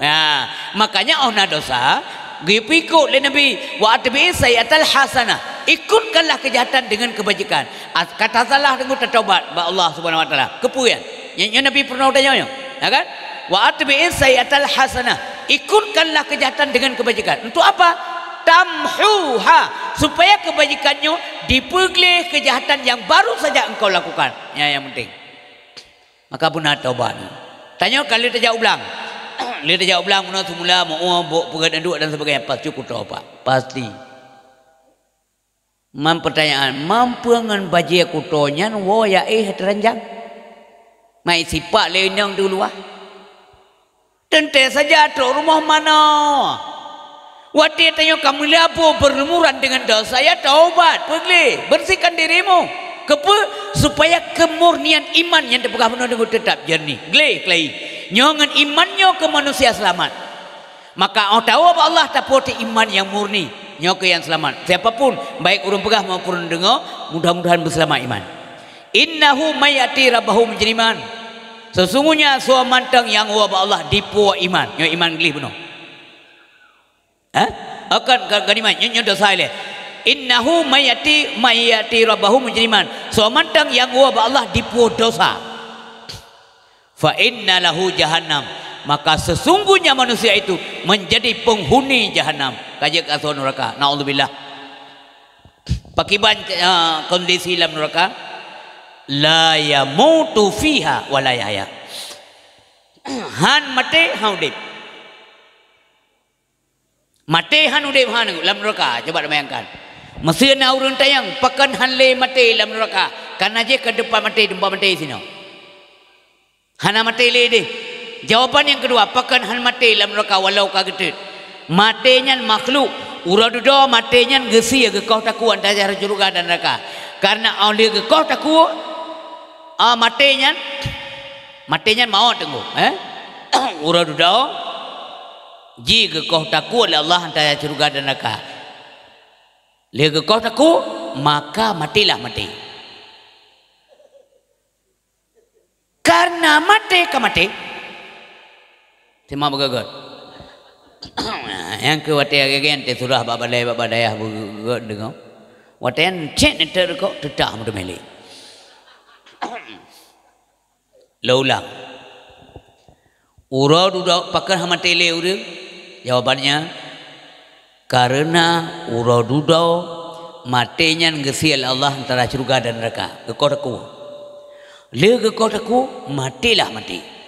Makanya orang dosa, gipikut le Nabi wa atbi sayyatal hasanah. ikutkanlah kejahatan dengan kebajikan. Kata salah dengan tertaubat ba Allah Subhanahu wa taala. Kepuyan. Yang Nabi pernah tanya, ya kan? Wa atbi'is sayyatal hasanah. Ikutkanlah kejahatan dengan kebajikan. Untuk apa? Tamhuha, supaya kebajikannya dipegli kejahatan yang baru saja engkau lakukan. Ya, yang penting. Maka benar taubat. Tanya kalau dia jawab ulang. Dia jawab ulang mana semula mau pegat duduk dan sebagainya, pasti cukup taubat. Pasti. Pertanyaan, mampu ngan baji kutonya wo ya teranjang. Mai sipak lenyang dulu ah. Tente saja tu rumah mana? Wati tanya kamu lapo berlumuran dengan dosa, ya taubat, pergi bersihkan dirimu. Kepa supaya kemurnian iman yang terpegang penuh dengan tetap jernih. Glei, nyongan imannya ke manusia selamat. Maka tahu apa Allah tak poti iman yang murni, nyoke yang selamat. Siapapun, baik urang pegah maupun dengar, mudah-mudahan berselamat iman. Innahu mayati rabbahu mujriman. Sesungguhnya suam mantang yang huwa Allah dipuak iman. Nyo iman gelih penuh. Akan ganiman nyo dosa ile. Innahu mayati rabbahu mujriman. Suam mantang yang huwa Allah dipuak dosa. Fa inna lahu jahannam. Maka sesungguhnya manusia itu menjadi penghuni jahannam. Kajak asal neraka. Naudzubillah. Pakiban kondisi dalam neraka, la yamutu fiha wa la yahya. Han mate han udip. Mate han udip han dalam neraka. Coba bayangkan. Mesin urang tayang pakan han le mate dalam neraka. Karena je ke depan mate dempa mate sini. Hana mate le deh. Jawapan yang kedua, pakan han mate dalam neraka walau kagetet. Matenya makhluk, uradudo matenya gesi ke kau taku antara surga dan neraka. Karena oleh ke kau taku matenya mau tunggu, uradudo ji ke kau taku oleh Allah antara surga dan neraka. Le ke kau taku maka matilah mati. Karena mati ke mati. Tema begagot. Yang ke wate again te surah babadaya begagot dengo. Watean cek neter ko tetak mudah meli. Laulang. Urau dudak pakai hamate le urang. Jawabannya karena urau dudau matenya ngesial Allah antara surga dan neraka. Kekotaku. Le kekotaku matilah mati.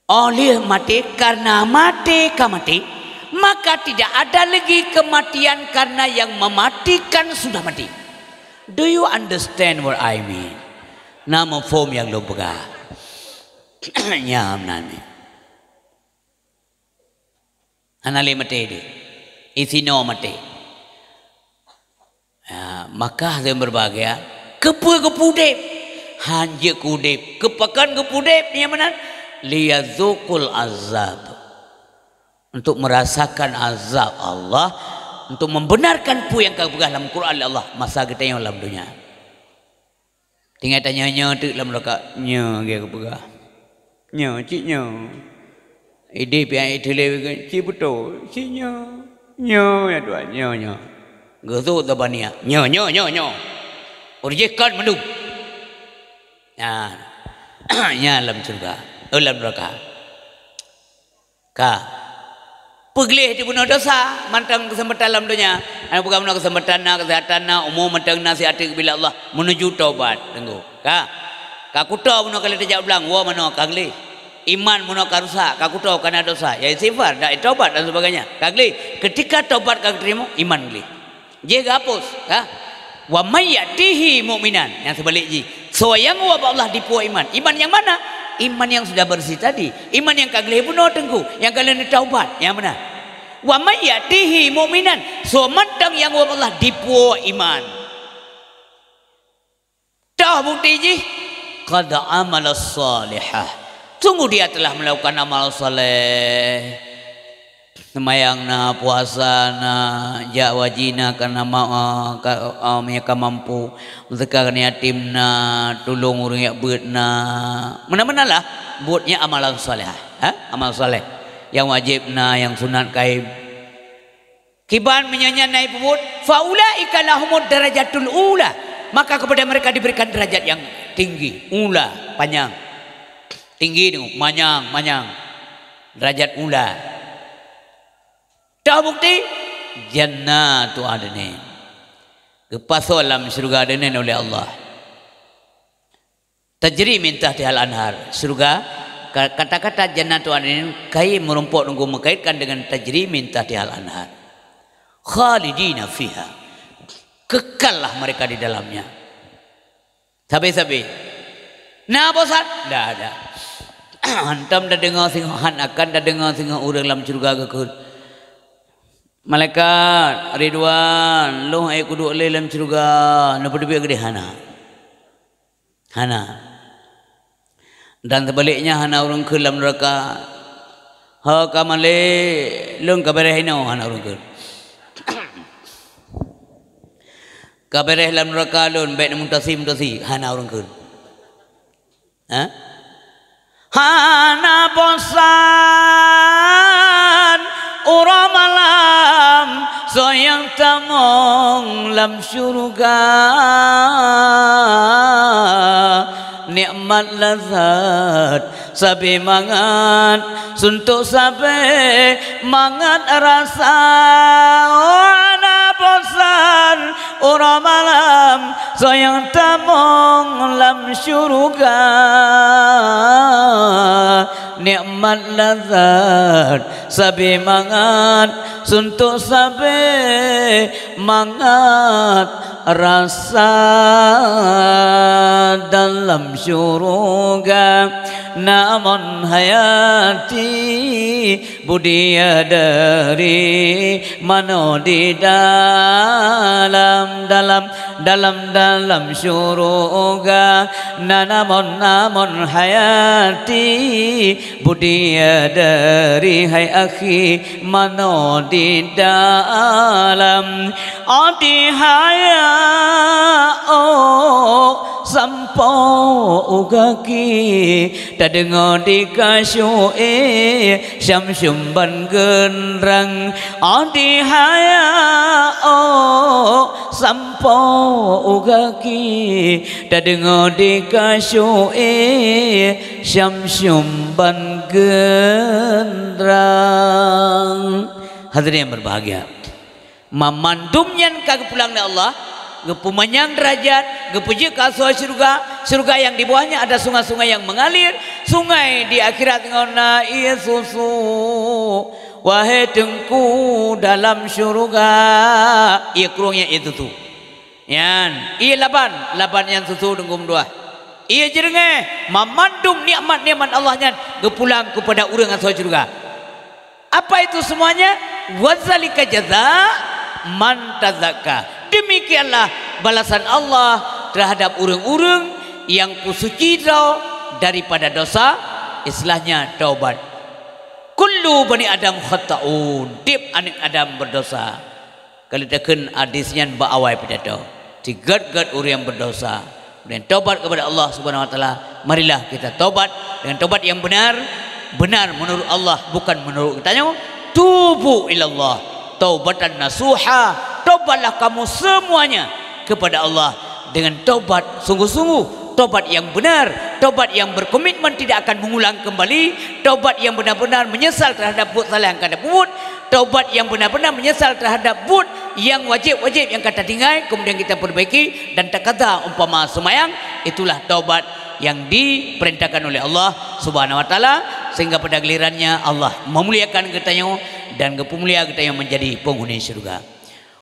Oleh mati karena mati ke mati, maka tidak ada lagi kematian karena yang mematikan sudah mati. Do you understand what I mean? Nama form yang lo pegang. Nyam nani. Anali mati di, isino mati. Maka saya berbahagia. Kepudep, hanje kudep, kepakan kepudep yang mana? Liyadzukul azab, untuk merasakan azab Allah, untuk membenarkan pu yang kau pegang dalam Quran Allah masa kita yang dalam dunia. Tinggal tanya nya tu dalam neraka nya dia kau pegang nya cik nya ide pian itu le cik betul cik nya ya tuan nya gezu tabania nya urjekan mendung nya dalam surga dalam neraka. Peglih di bunuh dosa, mantang kesempatan dalam dunia. Anak bukan bunuh kesempatan na kesehatan na umum mantang nasihat bila Allah menuju taubat. Tunggu. Kuto bunuh kali dijawab bilang, wah mana kagli. Iman bunuh karusa, kuto karena dosa. Ya sifar, dah taubat dan sebagainya. Kagli. Ketika taubat kagli terima, iman gli. Jika hapus, wa mayyatihi mu'minan. Yang sebalik ji. So yang wa Allah dipuak iman. Iman yang mana? Iman yang sudah bersih tadi. Iman yang kagli bunuh tengku. Yang kalian taubat. Yang mana? Wa mayyatihi mu'minan. So mantang yang wa Allah dipuak iman. Tahu bukti ji? Qad amal salihah. Sungguh dia telah melakukan amal saleh. Semayang na, puasa na, jawajina karena mereka mampu, zakar yatim na, tolong orang yang beut na, mana-mana lah buatnya amalan saleh, amal saleh, yang wajib na, yang sunat gaib, Kiban menyanyi puput, faulaika lahumud darajatul ula. Maka kepada mereka diberikan derajat yang tinggi, ula, panjang. Tinggi tu, manyang. Derajat ula. Tahu bukti? Jannatu adnin. Kepasal dalam surga adnin oleh Allah. Tajri min tahtihal anhar. Surga, kata-kata jannatu adnin kai merumput nunggu mengkaitkan dengan tajri min tahtihal anhar. Khalidina fiha. Kekallah mereka di dalamnya. Sabi-sabi. Nah bosan? Dah ada. Hantam dah dengar sing han akan dah dengar sing urang dalam surga ke. Malaikat Ridwan, lu ai kudu le dalam surga, napa debi gede hana. Dan sebaliknya hana urang ke dalam neraka. Ha kamale lung kaberehino hana urang ke. Kabereh dalam neraka lun baik mutasi hana urang ke. Ha? Hana bosan ura malam soyang tamong lam syurga nikmat lazat sabi mangat suntuk sabi mangat rasa hana bosan ura malam soyang tamong lam syurga nikmat lazat sabi mangat suntuk sabi mangat rasa dalam syurga namun hayati budia dari mano di dalam syurga namun hayati budia dari hai akhi mano di dalam adi haya sampo ugaki ta dengar di kasyu syamsyum ban genrang adi haya sampo ugaki ta dengar di kasyu syamsyum ban genrang. Hadirin yang berbahagia, memandumnya kagak pulang dari Allah, gepumanyang derajat, gepuji kasih surga yang di bawahnya ada sungai-sungai yang mengalir, sungai di akhirat ngona iya susu, wahai tengku dalam surga, iya kurungnya itu tuh, yan, iya laban yang susu dengkum dua, iya jerenge, memandum nikmat Allahnya, gepulang kepada orang yang surga. Apa itu semuanya? Wazalika jaza man tazakka. Demikianlah balasan Allah terhadap orang-orang yang kusuci daripada dosa, istilahnya taubat. Kullu bani Adam khata'un. Tiap anak Adam berdosa. Kalau tekan hadisnya ba'awai pidato. Tigat-gat orang yang berdosa. Kemudian taubat kepada Allah Subhanahu wa taala. Marilah kita taubat dengan taubat yang benar menurut Allah, bukan menurut kitanya. Tubu ilallah taubatan nasuha. Taubatlah kamu semuanya kepada Allah dengan taubat sungguh-sungguh, taubat yang benar, taubat yang berkomitmen tidak akan mengulang kembali, taubat yang benar-benar menyesal terhadap buat salah yang kada buat, taubat yang benar-benar menyesal terhadap buat yang wajib-wajib yang kata tinggal kemudian kita perbaiki, dan takada umpama semayang. Itulah taubat yang diperintahkan oleh Allah Subhanahu wa taala, sehingga pada gilirannya Allah memuliakan kita dan kepemulia kita yang menjadi penghuni surga.